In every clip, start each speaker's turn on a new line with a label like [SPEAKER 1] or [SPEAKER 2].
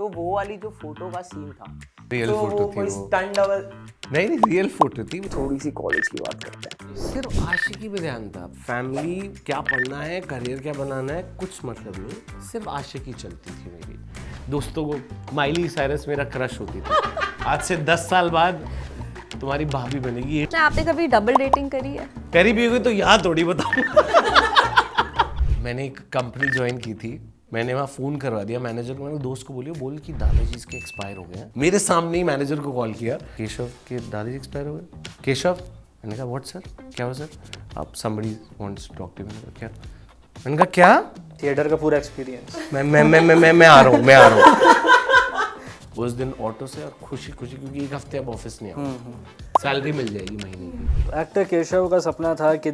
[SPEAKER 1] तो वो वाली जो फोटो का सीन था,
[SPEAKER 2] रियल
[SPEAKER 1] तो
[SPEAKER 2] फोटो
[SPEAKER 1] वो
[SPEAKER 2] थी
[SPEAKER 1] कोई
[SPEAKER 2] वो।
[SPEAKER 1] Stunt double.
[SPEAKER 2] नहीं रियल फोटो थी।
[SPEAKER 1] थोड़ी सी कॉलेज की बात करते हैं।
[SPEAKER 2] सिर्फ आशिकी पे ध्यान था, फैमिली क्या पढ़ना है, करियर क्या बनाना है, कुछ मतलब नहीं, सिर्फ आशिकी चलती थी मेरी। दोस्तों को माइली साइरस मेरा क्रश होती थी। आज से 10 साल बाद तुम्हारी भाभी बनेगी।
[SPEAKER 3] आपने कभी डबल डेटिंग करी है?
[SPEAKER 2] करी भी होगी तो यहाँ थोड़ी बताऊँ। मैंने एक कंपनी ज्वाइन की थी, मैंने वहाँ फ़ोन करवा दिया मैनेजर को। मैंने दोस्त को बोल कि दादाजी इसके एक्सपायर हो गए हैं। मेरे सामने ही मैनेजर को कॉल किया, केशव के दादाजी एक्सपायर हो गए। केशव, मैंने कहा व्हाट सर, क्या हुआ सर? आप somebody wants to talk to. मैंने कहा क्या? मैंने कहा क्या?
[SPEAKER 1] थिएटर का पूरा एक्सपीरियंस।
[SPEAKER 2] मैं आ रहा हूँ। उस दिन ऑटो से और खुशी क्योंकि एक हफ्ते अब ऑफिस नहीं आऊँ, सैलरी मिल जाएगी महीने की।
[SPEAKER 4] एक्टर केशव का सपना था कि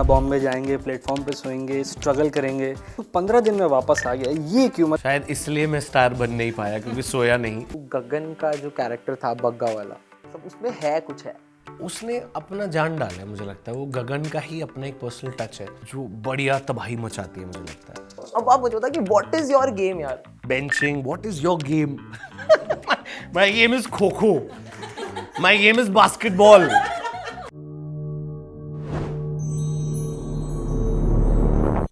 [SPEAKER 4] बॉम्बे जाएंगे, प्लेटफॉर्म पे सोएंगे, स्ट्रगल करेंगे, तो 15 दिन में वापस आ गया। ये क्यों?
[SPEAKER 2] शायद इसलिए मैं स्टार बन नहीं पाया क्योंकि सोया नहीं।
[SPEAKER 1] गगन का जो कैरेक्टर था बग्गा वाला, सब उसमें है कुछ है।
[SPEAKER 2] उसने अपना जान डाला है, मुझे लगता है वो गगन का ही अपना एक पर्सनल टच है जो बढ़िया तबाही मचाती है, मुझे लगता है।
[SPEAKER 1] अब आप मुझे बता कि व्हाट इज योर गेम यार?
[SPEAKER 2] Benching, what is your game? My game is kho kho, my game is basketball.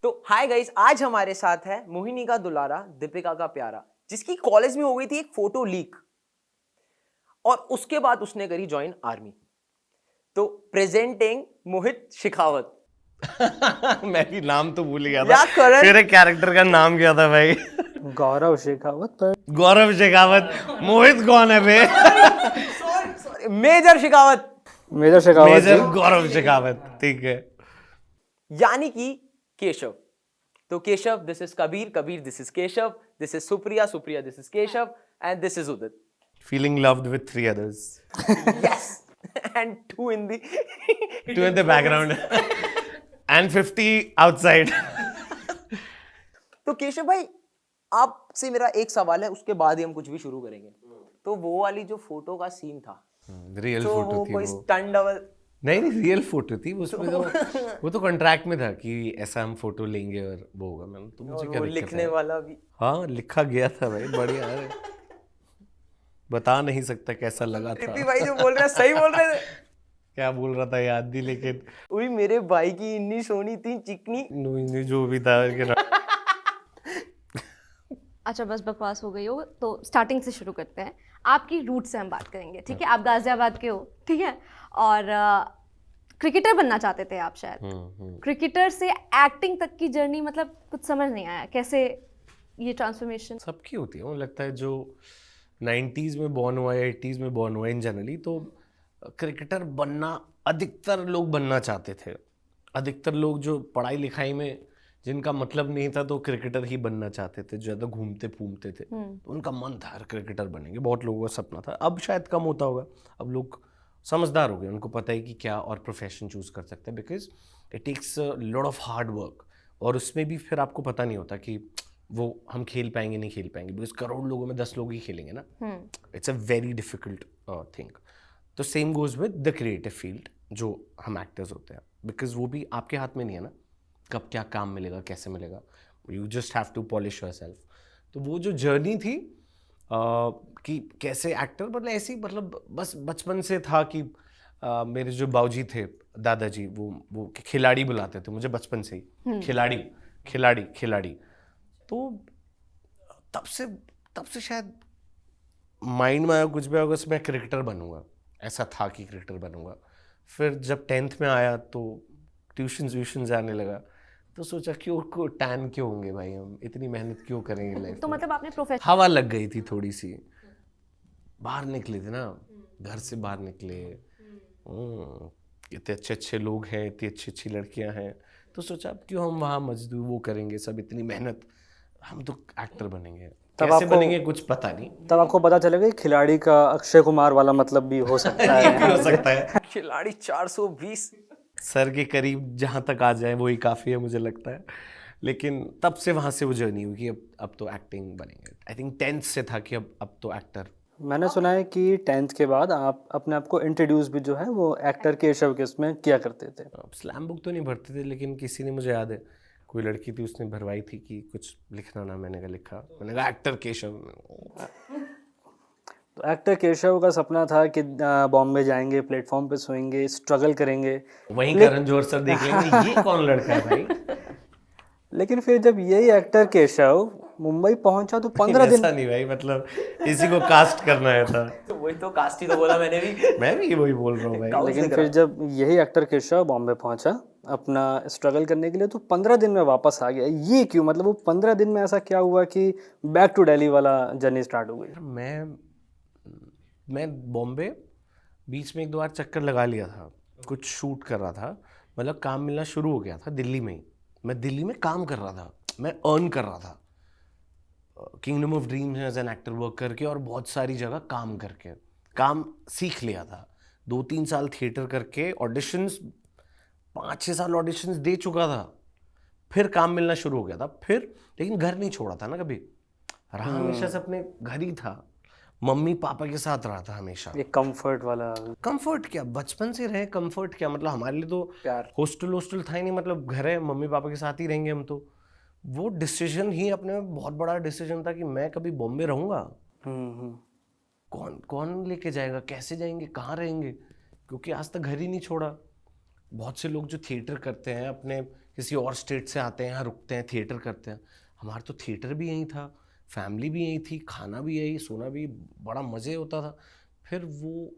[SPEAKER 1] तो हाय गाइस, आज हमारे साथ है मोहिनी का दुलारा, दीपिका का प्यारा, जिसकी कॉलेज में हो गई थी एक फोटो लीक और उसके बाद उसने करी ज्वाइन आर्मी। तो प्रेजेंटिंग मोहित शेखावत।
[SPEAKER 2] मैं भी नाम तो भूल गया
[SPEAKER 1] या
[SPEAKER 2] था।
[SPEAKER 1] करण।
[SPEAKER 2] तेरे कैरेक्टर का नाम क्या था भाई?
[SPEAKER 4] गौरव शेखावत। पर
[SPEAKER 2] गौरव शेखावत। मोहित कौन है बे?
[SPEAKER 1] Sorry, major Shekhawat.
[SPEAKER 4] Major Shekhawat
[SPEAKER 2] major
[SPEAKER 4] ji.
[SPEAKER 2] Gaurav Shekhawat, ठीक है।
[SPEAKER 1] यानी कि केशव। तो Keshav this is Kabir, Kabir this is Keshav, this is Supriya, Supriya this is Keshav, and this is Udit.
[SPEAKER 2] Feeling loved with 3 others.
[SPEAKER 1] Yes, and two in the
[SPEAKER 2] 2 in the background. And 50 outside.
[SPEAKER 1] तो केशव भाई, आपसे मेरा एक सवाल है, उसके बाद ही हम कुछ भी शुरू करेंगे। तो वो वाली जो फोटो का सीन था,
[SPEAKER 2] रियल
[SPEAKER 1] तो
[SPEAKER 2] फोटो
[SPEAKER 1] वो
[SPEAKER 2] थी
[SPEAKER 1] कोई
[SPEAKER 2] वो।
[SPEAKER 1] Stunt double.
[SPEAKER 2] नहीं रियल फोटो थी उसमें। तो वो तो कॉन्ट्रैक्ट में था कि ऐसा हम फोटो लेंगे और वो होगा। मैंने तो मुझे
[SPEAKER 1] और
[SPEAKER 2] क्या
[SPEAKER 1] वो
[SPEAKER 2] दिक्कत
[SPEAKER 1] लिखने
[SPEAKER 2] है?
[SPEAKER 1] वाला भी।
[SPEAKER 2] हाँ लिखा गया था भाई, बढ़िया है। बता नहीं सकता कैसा लगा था।
[SPEAKER 1] रिपी भाई जो बोल रहे हैं सही बोल रहे थे।
[SPEAKER 2] क्या बोल रहा था याद नहीं, लेकिन
[SPEAKER 1] वही मेरे भाई की इतनी सोनी थी चिकनी।
[SPEAKER 2] जो भी था
[SPEAKER 3] अच्छा बस बकवास हो गई हो तो स्टार्टिंग से शुरू करते हैं। आपकी रूट से हम बात करेंगे, ठीक है? आप गाजियाबाद के हो, ठीक है? और क्रिकेटर बनना चाहते थे आप शायद। क्रिकेटर से एक्टिंग तक की जर्नी, मतलब कुछ समझ नहीं आया कैसे ये ट्रांसफॉर्मेशन।
[SPEAKER 2] सबकी होती है। मुझे लगता है जो 90s में बॉर्न हुआ या 80s में बॉर्न हुआ इन जनरली, तो क्रिकेटर बनना अधिकतर लोग बनना चाहते थे। अधिकतर लोग जो पढ़ाई लिखाई में जिनका मतलब नहीं था तो क्रिकेटर ही बनना चाहते थे, जो ज़्यादा घूमते फूमते थे, तो उनका मन था क्रिकेटर बनेंगे। बहुत लोगों का सपना था। अब शायद कम होता होगा, अब लोग समझदार हो गए, उनको पता है कि क्या और प्रोफेशन चूज़ कर सकते हैं, because it takes lot of hard work. और उसमें भी फिर आपको पता नहीं होता कि वो हम खेल पाएंगे नहीं खेल पाएंगे, बिकॉज करोड़ लोगों में 10 लोग ही खेलेंगे ना। It's a very difficult thing. तो same goes with the creative field, जो हम एक्टर्स होते हैं, बिकॉज वो भी आपके हाथ में नहीं है ना, कब क्या काम मिलेगा, कैसे मिलेगा। You just have to polish yourself. तो वो जो जर्नी थी कि कैसे एक्टर, मतलब ऐसी, मतलब बस बचपन से था कि मेरे जो बाऊजी थे, दादाजी, वो खिलाड़ी बुलाते थे मुझे बचपन से ही। खिलाड़ी खिलाड़ी खिलाड़ी। तो तब से शायद माइंड में आया कुछ भी होगा, मैं क्रिकेटर बनूंगा। ऐसा था कि क्रिकेटर बनूंगा। फिर जब 10th में आया तो ट्यूशन जाने लगा, तो सोचा क्यों टैन क्यों होंगे भाई, हम इतनी मेहनत क्यों करेंगे लाइफ
[SPEAKER 3] तो
[SPEAKER 2] में।
[SPEAKER 3] मतलब आपने प्रोफेशन,
[SPEAKER 2] हवा लग गई थी थोड़ी सी, बाहर निकले थे ना, घर से बाहर निकले। इतने अच्छे अच्छे लोग हैं, इतनी अच्छी अच्छी लड़कियां हैं, तो सोचा अब क्यों हम वहाँ मजदूर वो करेंगे, सब इतनी मेहनत, हम तो एक्टर बनेंगे। कैसे बनेंगे कुछ पता नहीं।
[SPEAKER 4] तब आपको पता चलेगा कि खिलाड़ी का अक्षय कुमार वाला मतलब भी हो सकता है।
[SPEAKER 2] हो सकता है
[SPEAKER 1] खिलाड़ी 420।
[SPEAKER 2] सर के करीब जहाँ तक आ जाए वही काफ़ी है, मुझे लगता है। लेकिन तब से वहाँ से वो जर्नी हुई कि अब तो एक्टिंग बनेंगे। आई थिंक 10th से था कि अब तो एक्टर।
[SPEAKER 4] मैंने सुना है कि 10th के बाद आप अपने आप को इंट्रोड्यूस भी जो है वो एक्टर केशव के उसमें किया करते थे।
[SPEAKER 2] स्लैम बुक तो नहीं भरते थे, लेकिन किसी ने, मुझे याद है कोई लड़की थी, उसने भरवाई थी कि कुछ लिखना ना। मैंने कहा लिखा, मैंने कहा एक्टर केशव।
[SPEAKER 4] तो एक्टर केशव का सपना था कि बॉम्बे जाएंगे, प्लेटफॉर्म पे सोएंगे, स्ट्रगल करेंगे,
[SPEAKER 2] वहीं करण जोहर सर देख लेंगे ये कौन लड़का है भाई।
[SPEAKER 4] लेकिन फिर जब यही एक्टर केशव मुंबई पहुंचा तो 15 दिन
[SPEAKER 2] ऐसा नहीं भाई, मतलब इसी को कास्ट करना है था।
[SPEAKER 1] तो वही तो कास्ट ही तो बोला मैंने भी।
[SPEAKER 2] मैं भी वही बोल रहा हूँ भाई।
[SPEAKER 4] लेकिन फिर जब यही एक्टर केशव बॉम्बे पहुंचा अपना स्ट्रगल करने के लिए तो 15 दिन में वापस आ गया। ये क्यों, मतलब वो 15 दिन में ऐसा क्या हुआ कि बैक टू दिल्ली वाला जर्नी स्टार्ट हो गई?
[SPEAKER 2] मैं बॉम्बे बीच में एक दो बार चक्कर लगा लिया था, कुछ शूट कर रहा था, मतलब काम मिलना शुरू हो गया था दिल्ली में ही। मैं दिल्ली में काम कर रहा था, मैं अर्न कर रहा था kingdom of dreams as an actor work करके, और बहुत सारी जगह काम करके काम सीख लिया था। 2-3 साल थिएटर करके ऑडिशंस, 5-6 साल ऑडिशंस दे चुका था, फिर काम मिलना शुरू हो गया था। फिर लेकिन घर नहीं छोड़ा था ना कभी, रहा हमेशा से अपने घर ही था, मम्मी पापा के साथ रहा था हमेशा।
[SPEAKER 4] ये कंफर्ट वाला।
[SPEAKER 2] कंफर्ट क्या, बचपन से रहे कंफर्ट क्या, मतलब हमारे लिए तो
[SPEAKER 1] प्यार।
[SPEAKER 2] हॉस्टल था ही नहीं, मतलब घर है, मम्मी पापा के साथ ही रहेंगे हम तो। वो डिसीजन ही अपने में बहुत बड़ा डिसीजन था कि मैं कभी बॉम्बे रहूँगा। कौन लेके जाएगा, कैसे जाएंगे, कहाँ रहेंगे, क्योंकि आज तक घर ही नहीं छोड़ा। बहुत से लोग जो थिएटर करते हैं अपने किसी और स्टेट से आते हैं, यहाँ रुकते हैं, थिएटर करते हैं। हमारा तो थिएटर भी यहीं था, फैमिली भी यहीं थी, खाना भी यही, सोना भी, बड़ा मज़े होता था। फिर वो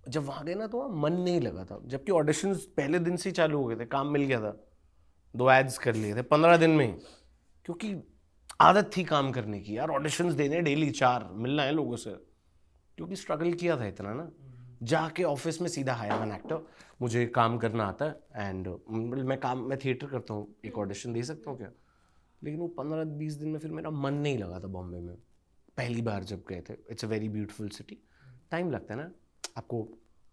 [SPEAKER 2] जब वहाँ गए ना तो वहाँ मन नहीं लगा था, जबकि ऑडिशंस पहले दिन से ही चालू हो गए थे, काम मिल गया था, 2 एड्स कर लिए थे 15 दिन में ही, क्योंकि आदत थी काम करने की यार, ऑडिशंस देने डेली 4 मिलना है लोगों से, क्योंकि स्ट्रगल किया था इतना ना। जाके ऑफिस में सीधा हायर एन एक्टर, मुझे काम करना आता है एंड मैं थिएटर करता हूँ, एक ऑडिशन दे सकता हूँ क्या। लेकिन वो 15-20 दिन में फिर मेरा मन नहीं लगा था बॉम्बे में, पहली बार जब गए थे। It's a very beautiful city, time लगता है ना आपको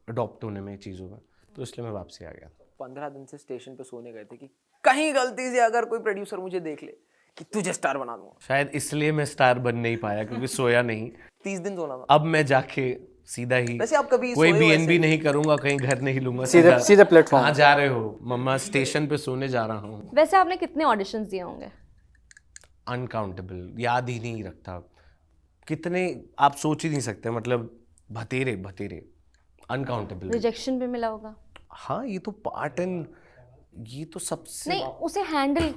[SPEAKER 2] अडॉप्ट होने में चीज़ों का, तो इसलिए मैं वापसी आ गया था।
[SPEAKER 1] 15 दिन से स्टेशन पे सोने गए थे कि कहीं गलती से अगर कोई प्रोड्यूसर मुझे देख ले कि तुझे स्टार बना दूंगा।
[SPEAKER 2] शायद इसलिए मैं स्टार बन नहीं पाया, क्योंकि सोया नहीं।
[SPEAKER 1] 30 दिन सोना था।
[SPEAKER 2] अब मैं जाके सीधा ही,
[SPEAKER 1] वैसे आप कभी
[SPEAKER 2] कोई
[SPEAKER 1] सोए हो
[SPEAKER 2] BNB
[SPEAKER 1] ऐसे?
[SPEAKER 2] नहीं करूंगा, कहीं घर नहीं लूंगा,
[SPEAKER 4] सीधे प्लेटफॉर्म।
[SPEAKER 2] कहाँ जा रहे हो मम्मा, स्टेशन पे सोने जा रहा हूँ।
[SPEAKER 3] वैसे आपने कितने ऑडिशंस दिए होंगे?
[SPEAKER 2] अनकाउंटेबल, याद ही नहीं रखता कितने, आप सोच ही नहीं सकते, मतलब भतेरे अनकाउंटेबल।
[SPEAKER 3] रिजेक्शन भी मिला होगा?
[SPEAKER 2] हाँ, ये तो पार्ट एंड, ये तो सबसे
[SPEAKER 3] नहीं, उसे हैंडल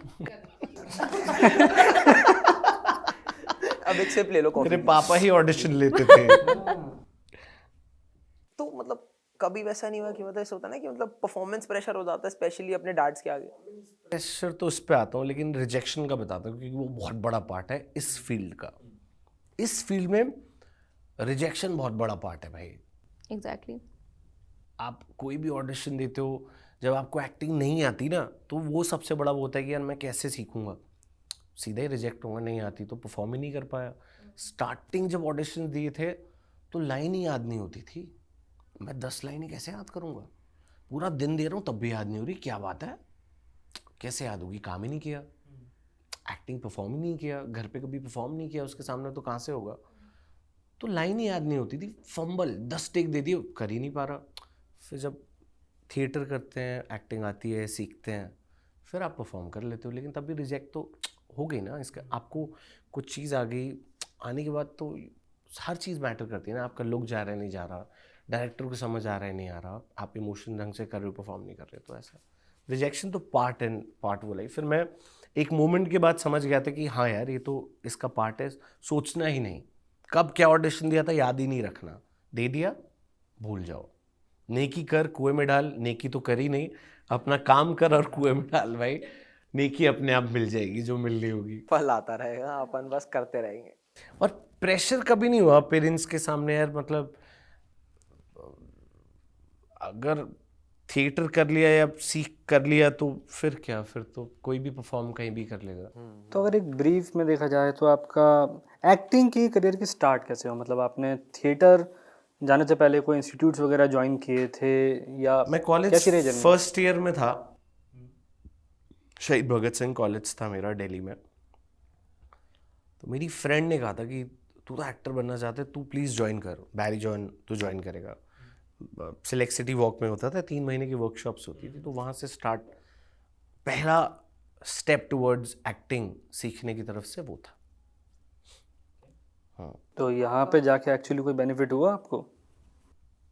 [SPEAKER 1] अब एक सिप ले लो कॉफी।
[SPEAKER 2] मेरे पापा ही ऑडिशन लेते थे।
[SPEAKER 1] तो मतलब कभी वैसा नहीं हुआ कि मतलब ऐसा होता है ना कि मतलब परफॉर्मेंस प्रेशर हो जाता है स्पेशली अपने डैड्स के आगे?
[SPEAKER 2] प्रेशर तो उस पे आता हूँ, लेकिन रिजेक्शन का बताता हूँ, क्योंकि वो बहुत बड़ा पार्ट है इस फील्ड का। इस फील्ड में रिजेक्शन बहुत बड़ा पार्ट है भाई।
[SPEAKER 3] एग्जैक्टली।
[SPEAKER 2] आप कोई भी ऑडिशन देते हो, जब आपको एक्टिंग नहीं आती ना, तो वो सबसे बड़ा वो होता है कि यार मैं कैसे सीखूंगा, सीधा ही रिजेक्ट होगा, नहीं आती तो परफॉर्म ही नहीं कर पाया। स्टार्टिंग जब ऑडिशन दिए थे तो लाइन ही याद नहीं होती थी, मैं 10 लाइनें कैसे याद करूंगा, पूरा दिन दे रहा हूँ तब भी याद नहीं हो रही, क्या बात है, कैसे याद होगी, काम ही नहीं किया, एक्टिंग परफॉर्म ही नहीं किया, घर पे कभी परफॉर्म नहीं किया उसके सामने, तो कहाँ से होगा। तो लाइन ही याद नहीं होती थी, फंबल 10 टेक दे दिए, कर ही नहीं पा रहा। फिर जब थिएटर करते हैं, एक्टिंग आती है, सीखते हैं, फिर आप परफॉर्म कर लेते हो, लेकिन तब भी रिजेक्ट तो हो गई ना। इसका आपको कुछ चीज़ आ गई, आने के बाद तो हर चीज़ मैटर करती है ना, आपका लुक जा रहा है नहीं जा रहा, डायरेक्टर को समझ आ रहा है नहीं आ रहा, आप इमोशन ढंग से कर रहे हो, परफॉर्म नहीं कर रहे, तो ऐसा रिजेक्शन तो पार्ट एंड पार्ट वो लाइफ। फिर मैं एक मोमेंट के बाद समझ गया था कि हाँ यार, ये तो इसका पार्ट है, सोचना ही नहीं, कब क्या ऑडिशन दिया था याद ही नहीं रखना, दे दिया भूल जाओ, नेकी कर कुएं में डाल, नेकी तो कर ही नहीं, अपना काम कर और कुएं में डाल भाई, नेकी अपने आप मिल जाएगी जो मिलनी होगी,
[SPEAKER 1] फल आता रहेगा, अपन बस करते रहेंगे।
[SPEAKER 2] और प्रेशर कभी नहीं हुआ पेरेंट्स के सामने यार, मतलब अगर थिएटर कर लिया या सीख कर लिया तो फिर क्या, फिर तो कोई भी परफॉर्म कहीं भी कर लेगा।
[SPEAKER 4] तो अगर एक ब्रीफ में देखा जाए तो आपका एक्टिंग की करियर की स्टार्ट कैसे हो, मतलब आपने थिएटर जाने से पहले कोई इंस्टीट्यूट्स वगैरह ज्वाइन किए थे या
[SPEAKER 2] मैं कॉलेज
[SPEAKER 4] कैसी रही जर्नी?
[SPEAKER 2] फर्स्ट ईयर में था, शहीद भगत सिंह कॉलेज था मेरा दिल्ली में, तो मेरी फ्रेंड ने कहा था कि तू तो एक्टर बनना चाहता है, तू प्लीज़ ज्वाइन कर, बैरी जॉन तू ज्वाइन करेगा। सिलेक्ट सिटी वॉक में होता था, 3 महीने की वर्कशॉप्स होती थी, तो वहाँ से स्टार्ट, पहला स्टेप टुवर्ड्स एक्टिंग सीखने की तरफ से वो था। हाँ,
[SPEAKER 4] तो यहाँ पे जाके एक्चुअली कोई बेनिफिट हुआ आपको?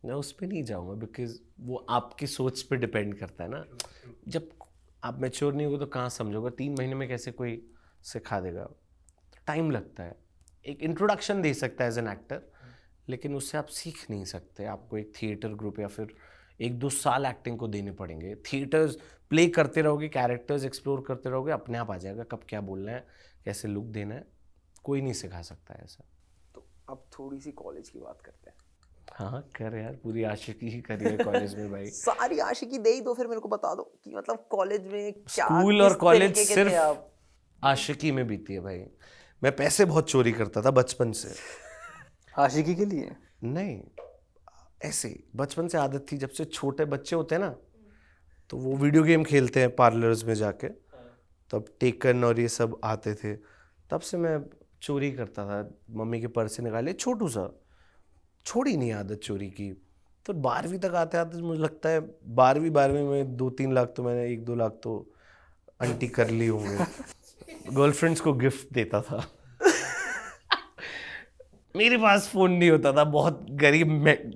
[SPEAKER 2] मैं उस पर नहीं जाऊँगा बिकॉज वो आपकी सोच पे डिपेंड करता है ना। जब आप मैच्योर नहीं होगे तो कहाँ समझोगे, 3 महीने में कैसे कोई सिखा देगा, तो टाइम लगता है। एक इंट्रोडक्शन दे सकता है एज एन एक्टर, लेकिन उससे आप सीख नहीं सकते। आपको एक थिएटर ग्रुप या फिर 1-2 साल एक्टिंग को देने पड़ेंगे। थिएटर्स प्ले करते रहोगे, कैरेक्टर्स एक्सप्लोर करते रहोगे, अपने आप आ जाएगा कब क्या बोलना है, कैसे लुक देना है। कोई नहीं सिखा सकता है ऐसा।
[SPEAKER 1] तो अब थोड़ी सी कॉलेज की बात करते हैं।
[SPEAKER 2] हाँ कर यार, पूरी आशिकी ही करी है कॉलेज में भाई।
[SPEAKER 1] सारी आशिकी दे ही दो, फिर मेरे को बता दो कि मतलब कॉलेज में क्या,
[SPEAKER 2] स्कूल और
[SPEAKER 1] किस
[SPEAKER 2] कॉलेज
[SPEAKER 1] तरीके के थे आप?
[SPEAKER 2] सिर्फ आशिकी में बीती है भाई। मैं पैसे बहुत चोरी करता था बचपन से।
[SPEAKER 4] आशिकी के लिए?
[SPEAKER 2] नहीं, ऐसे ही बचपन से आदत थी। जब से छोटे बच्चे होते हैं ना, तो वो वीडियो गेम खेलते हैं पार्लर्स में जाके, तब टेकन और ये सब आते थे, तब से मैं चोरी करता था। मम्मी के पर्स से निकाले, छोटू सा, छोड़ी नहीं आदत चोरी की। तो 12वीं तक आते आते मुझे लगता है 12वीं में 2-3 लाख तो मैंने, 1-2 लाख तो आंटी कर ली होंगे। गर्लफ्रेंड्स को गिफ्ट देता था। मेरे पास फोन नहीं होता था, बहुत गरीब में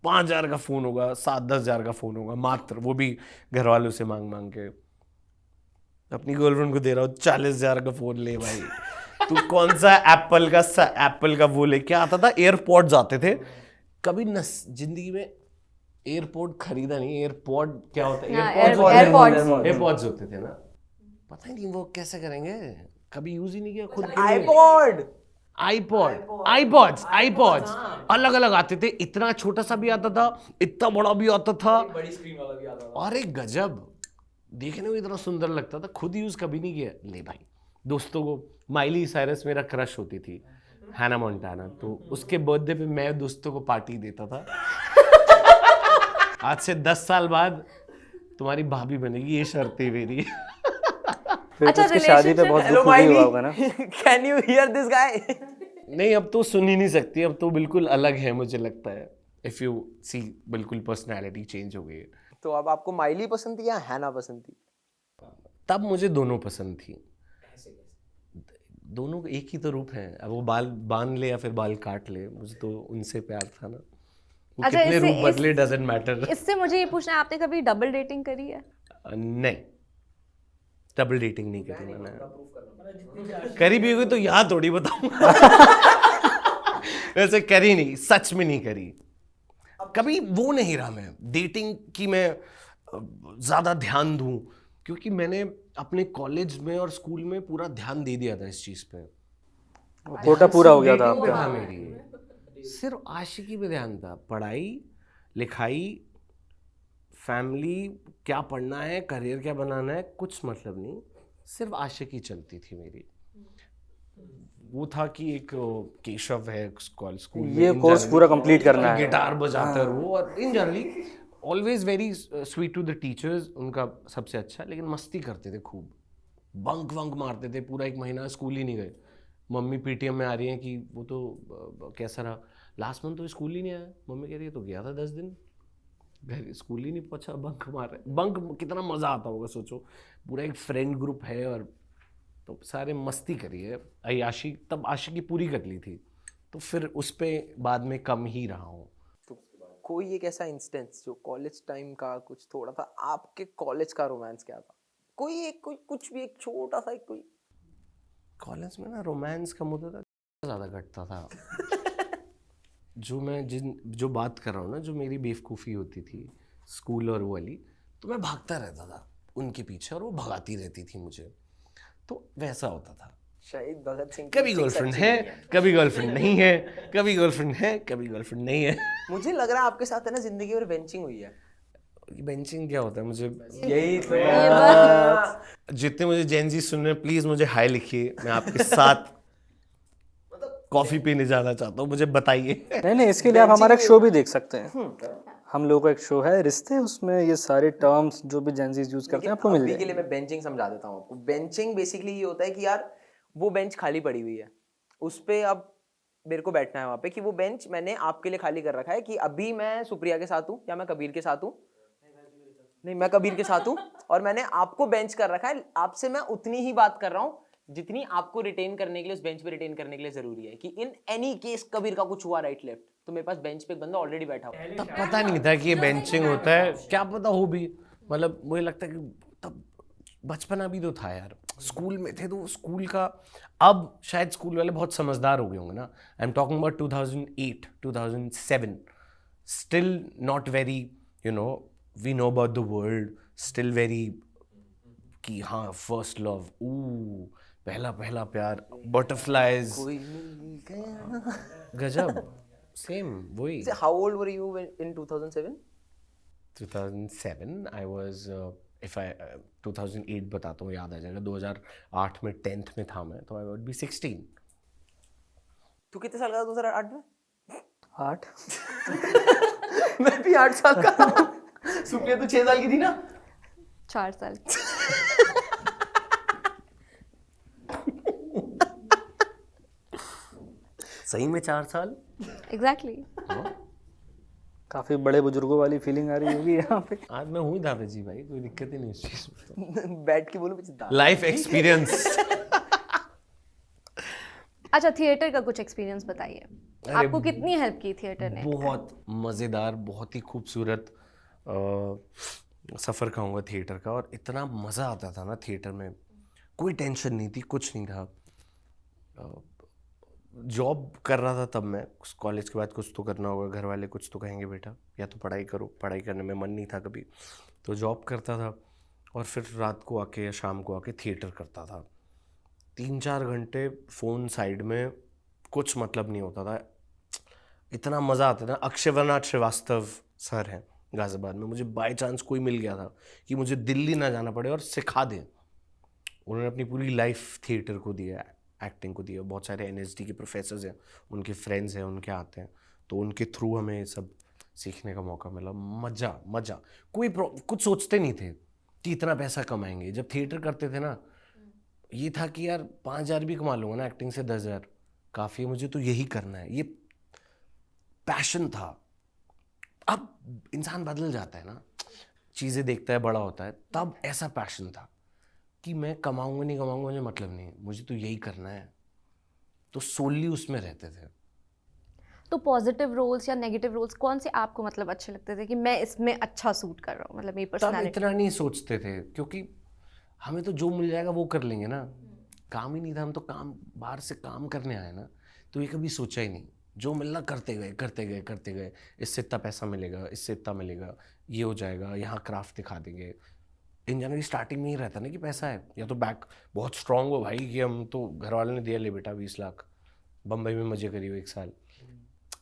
[SPEAKER 2] 5,000 का फोन होगा, 7-10 हज़ार का फोन होगा मात्र, वो भी घर वालों से मांग मांग के। अपनी गर्लफ्रेंड को दे रहा हूँ 40,000 का फोन, ले भाई। तू कौन सा एप्पल का वो लेके आता था। एयरपॉड्स आते थे, कभी जिंदगी में एयरपोर्ट खरीदा नहीं। एयरपॉड क्या होता है? एयरपॉड्स होते थे ना, पता ही नहीं वो कैसे करेंगे, कभी यूज ही नहीं किया खुद के लिए। आईपॉड्स अलग अलग आते थे। इतना छोटा सा भी आता था, इतना बड़ा भी आता था,
[SPEAKER 1] बड़ी स्क्रीन वाला भी आता था।
[SPEAKER 2] अरे गजब, देखने में इतना सुंदर लगता था। खुद यूज कभी नहीं किया। ले भाई, दोस्तों को, माइली साइरस मेरा क्रश होती थी, हैना मोंटाना, तो उसके बर्थडे पे मैं दोस्तों को पार्टी देता था। आज से 10 साल बाद तुम्हारी भाभी बनेगी, ये शर्त है मेरी।
[SPEAKER 4] फिर तो उसकी शादी पे बहुत
[SPEAKER 1] हेलो
[SPEAKER 4] दुख भी हुआ होगा ना?
[SPEAKER 1] Can you here this guy?
[SPEAKER 2] नहीं, अब तो सुन ही नहीं सकती, अब तो बिल्कुल अलग है मुझे लगता है। इफ यू सी, बिल्कुल पर्सनैलिटी चेंज हो गई है।
[SPEAKER 1] तो अब आपको माइली पसंद थी या हैना पसंद थी?
[SPEAKER 2] तब मुझे दोनों पसंद थी। दोनों एक ही तो रूप हैं। अब वो बाल बांध ले या फिर बाल काट ले, मुझे तो उनसे प्यार था ना। वो
[SPEAKER 3] अच्छा,
[SPEAKER 2] कितने
[SPEAKER 3] इससे-
[SPEAKER 2] रूप बदले डजंट मैटर।
[SPEAKER 3] इससे मुझे ये पूछना है, आपने कभी डबल डेटिंग करी है?
[SPEAKER 2] नहीं, डबल डेटिंग नहीं करी मैंने। करी भी होगी तो यहाँ थोड़ी बताऊंगा। वैसे करी नहीं, सच में नहीं करी। कभी वो नहीं रहा मैं डेटिंग की, मैं ज्यादा ध्यान दूं, क्योंकि मैंने अपने कॉलेज में और स्कूल में पूरा ध्यान दे दिया था इस चीज पे।
[SPEAKER 4] कोटा पूरा हो गया था
[SPEAKER 2] Dating पे
[SPEAKER 4] आपका?
[SPEAKER 2] था मेरी, सिर्फ आशिकी पे ध्यान था। पढ़ाई लिखाई, फैमिली, क्या पढ़ना है, करियर क्या बनाना है, कुछ मतलब नहीं, सिर्फ आशिकी चलती थी मेरी। वो था कि एक केशव है स्कूल में,
[SPEAKER 4] ये कोर्स पूरा कंप्लीट करना है।
[SPEAKER 2] गिटार बजाता है वो, और in generally always very sweet to the teachers, उनका सबसे अच्छा, लेकिन मस्ती करते थे खूब, बंक वंक मारते थे। पूरा 1 महीना स्कूल ही नहीं गए। मम्मी पीटीएम में आ रही है कि वो तो कैसा रहा लास्ट मंथ, तो स्कूल ही नहीं आया। मम्मी कह रही है तो गया था 10 दिन, घर स्कूल ही नहीं पहुंचा, बंक मार रहे। बंक कितना मज़ा आता होगा सोचो, पूरा एक फ्रेंड ग्रुप है और तो सारे मस्ती करी है, अय्याशी। तब आशिकी पूरी कर ली थी, तो फिर उस पे बाद में कम ही रहा हूँ।
[SPEAKER 1] तो कोई एक ऐसा इंस्टेंस जो कॉलेज टाइम का कुछ थोड़ा था, आपके कॉलेज का रोमांस क्या था? कोई कुछ भी एक छोटा सा कोई।
[SPEAKER 2] कॉलेज में ना रोमांस का मुद्दा था, ज़्यादा घटता था। जो बात कर रहा हूँ ना, जो मेरी बेवकूफ़ी होती थी स्कूल और वो वाली, तो मैं भागता रहता था उनके पीछे और वो भगाती रहती थी मुझे, तो वैसा होता था।
[SPEAKER 1] शहीद भगत सिंह
[SPEAKER 2] कभी गर्लफ्रेंड है, कभी गर्लफ्रेंड नहीं है, कभी गर्लफ्रेंड है, कभी गर्लफ्रेंड नहीं है।
[SPEAKER 1] मुझे लग रहा है आपके साथ है ना जिंदगी में बेंचिंग हुई है।
[SPEAKER 2] बेंचिंग क्या होता है? मुझे
[SPEAKER 1] यही तो
[SPEAKER 2] जितने मुझे जेनजी सुन रहे हैं, प्लीज मुझे हाय लिखिए, मैं आपके साथ कॉफी पीने जाना चाहता हूँ, मुझे बताइए।
[SPEAKER 4] नहीं, इसके लिए आप हमारा एक शो भी देख सकते हैं। हम लोगों का एक शो है रिश्ते, उसमें ये सारे टर्म्स जो भी जेनजीज यूज करते हैं आपको मिल
[SPEAKER 1] अभी के
[SPEAKER 4] जाएंगे।
[SPEAKER 1] लिए मैं बेंचिंग समझा देता हूँ आपको। बेंचिंग बेसिकली ये होता है कि यार वो बेंच खाली पड़ी हुई है, उस पे अब मेरे को बैठना है वहाँ पे, कि वो बेंच मैंने आपके लिए खाली कर रखा है कि अभी मैं सुप्रिया के साथ हूँ या मैं कबीर के साथ हूँ, नहीं मैं कबीर के साथ हूँ, और मैंने आपको बेंच कर रखा है, आपसे मैं उतनी ही बात कर रहा हूँ जितनी आपको रिटेन करने के लिए उस बेंच पे रिटेन करने के लिए जरूरी है कि इन एनी केस कबीर का कुछ हुआ राइट लेफ्ट तो मेरे पास बेंच पे एक बंदा ऑलरेडी बैठा हुआ है।
[SPEAKER 2] तब पता नहीं था कि ये बेंचिंग होता है, क्या पता हो भी, मतलब मुझे लगता है कि तब बचपना भी तो था यार, स्कूल में थे तो स्कूल का, अब शायद स्कूल वाले बहुत समझदार हो गए होंगे ना। I am talking about 2008 2007, still not very, you know, we know about the world, still very कि हाँ फर्स्ट लव, पहला पहला प्यार, बटरफ्लाइज,
[SPEAKER 1] कोई मिल गया।
[SPEAKER 2] गजब, सेम वही।
[SPEAKER 1] How old were you in 2007?
[SPEAKER 2] 2007 I was if I 2008 बताता हूँ याद आ जाएगा, 2008 में 10th में था मैं, तो I would be 16।
[SPEAKER 1] तू कितने साल का था 2008 में?
[SPEAKER 4] 8।
[SPEAKER 1] मैं भी 8 साल का था। सुप्रिया तू 6 साल की थी ना?
[SPEAKER 3] 4 साल।
[SPEAKER 2] सही में 4 साल।
[SPEAKER 3] एग्जैक्टली।
[SPEAKER 4] काफी बड़े बुजुर्गों वाली फीलिंग आ रही होगी यहाँ पे।
[SPEAKER 2] आज मैं हूँ दावे जी भाई, कोई दिक्कत ही नहीं इस चीज में।
[SPEAKER 1] बैठ के बोलो पीछे दाल।
[SPEAKER 2] Life experience.
[SPEAKER 3] अच्छा, थिएटर का कुछ एक्सपीरियंस बताइए, आपको कितनी हेल्प की थिएटर ने?
[SPEAKER 2] बहुत मज़ेदार, बहुत ही खूबसूरत सफ़र कहूँगा थिएटर का, और इतना मज़ा आता था ना थिएटर में, कोई टेंशन नहीं थी, कुछ नहीं था। जॉब कर रहा था तब मैं, कॉलेज के बाद कुछ तो करना होगा, घर वाले कुछ तो कहेंगे बेटा, या तो पढ़ाई करो, पढ़ाई करने में मन नहीं था कभी, तो जॉब करता था और फिर रात को आके या शाम को आके थिएटर करता था। 3-4 घंटे फ़ोन साइड में, कुछ मतलब नहीं होता था, इतना मज़ा आता था। अक्षयवरनाथ श्रीवास्तव सर हैं गाज़ियाबाद में, मुझे बाय चांस कोई मिल गया था कि मुझे दिल्ली ना जाना पड़े और सिखा दें। उन्होंने अपनी पूरी लाइफ थिएटर को दिया, एक्टिंग को दिया। बहुत सारे NSD के प्रोफेसर्स हैं, उनके फ्रेंड्स हैं, उनके आते हैं, तो उनके थ्रू हमें सब सीखने का मौका मिला। मज़ा कुछ सोचते नहीं थे कि इतना पैसा कमाएंगे। जब थिएटर करते थे ना, ये था कि यार 5,000 भी कमा लूँगा ना एक्टिंग से, 10,000 काफ़ी है, मुझे तो यही करना है, ये पैशन था। अब इंसान बदल जाता है ना, चीज़ें देखता है, बड़ा होता है, तब ऐसा पैशन था कि मैं कमाऊंगा नहीं कमाऊंगा मुझे मतलब नहीं, मुझे तो यही करना है, तो सोली उसमें रहते थे।
[SPEAKER 3] तो पॉजिटिव रोल्स या नेगेटिव रोल्स कौन से आपको मतलब अच्छे लगते थे कि मैं इसमें अच्छा सूट कर रहा हूँ, मतलब मेरी
[SPEAKER 2] तब
[SPEAKER 3] पर्सनालिटी?
[SPEAKER 2] इतना नहीं सोचते थे, क्योंकि हमें तो जो मिल जाएगा वो कर लेंगे ना, काम ही नहीं था, हम तो काम बाहर से काम करने आए ना, तो ये कभी सोचा ही नहीं, जो मिलना करते गए, इससे इतना पैसा मिलेगा, इससे इतना मिलेगा, ये हो जाएगा, यहाँ क्राफ्ट दिखा देंगे। इन जनरली स्टार्टिंग में ही रहता ना कि पैसा है, या तो बैक बहुत स्ट्रांग हो भाई कि हम तो घर वाले ने दिया, ले बेटा 20 लाख, बम्बई में मजे करियो 1 साल,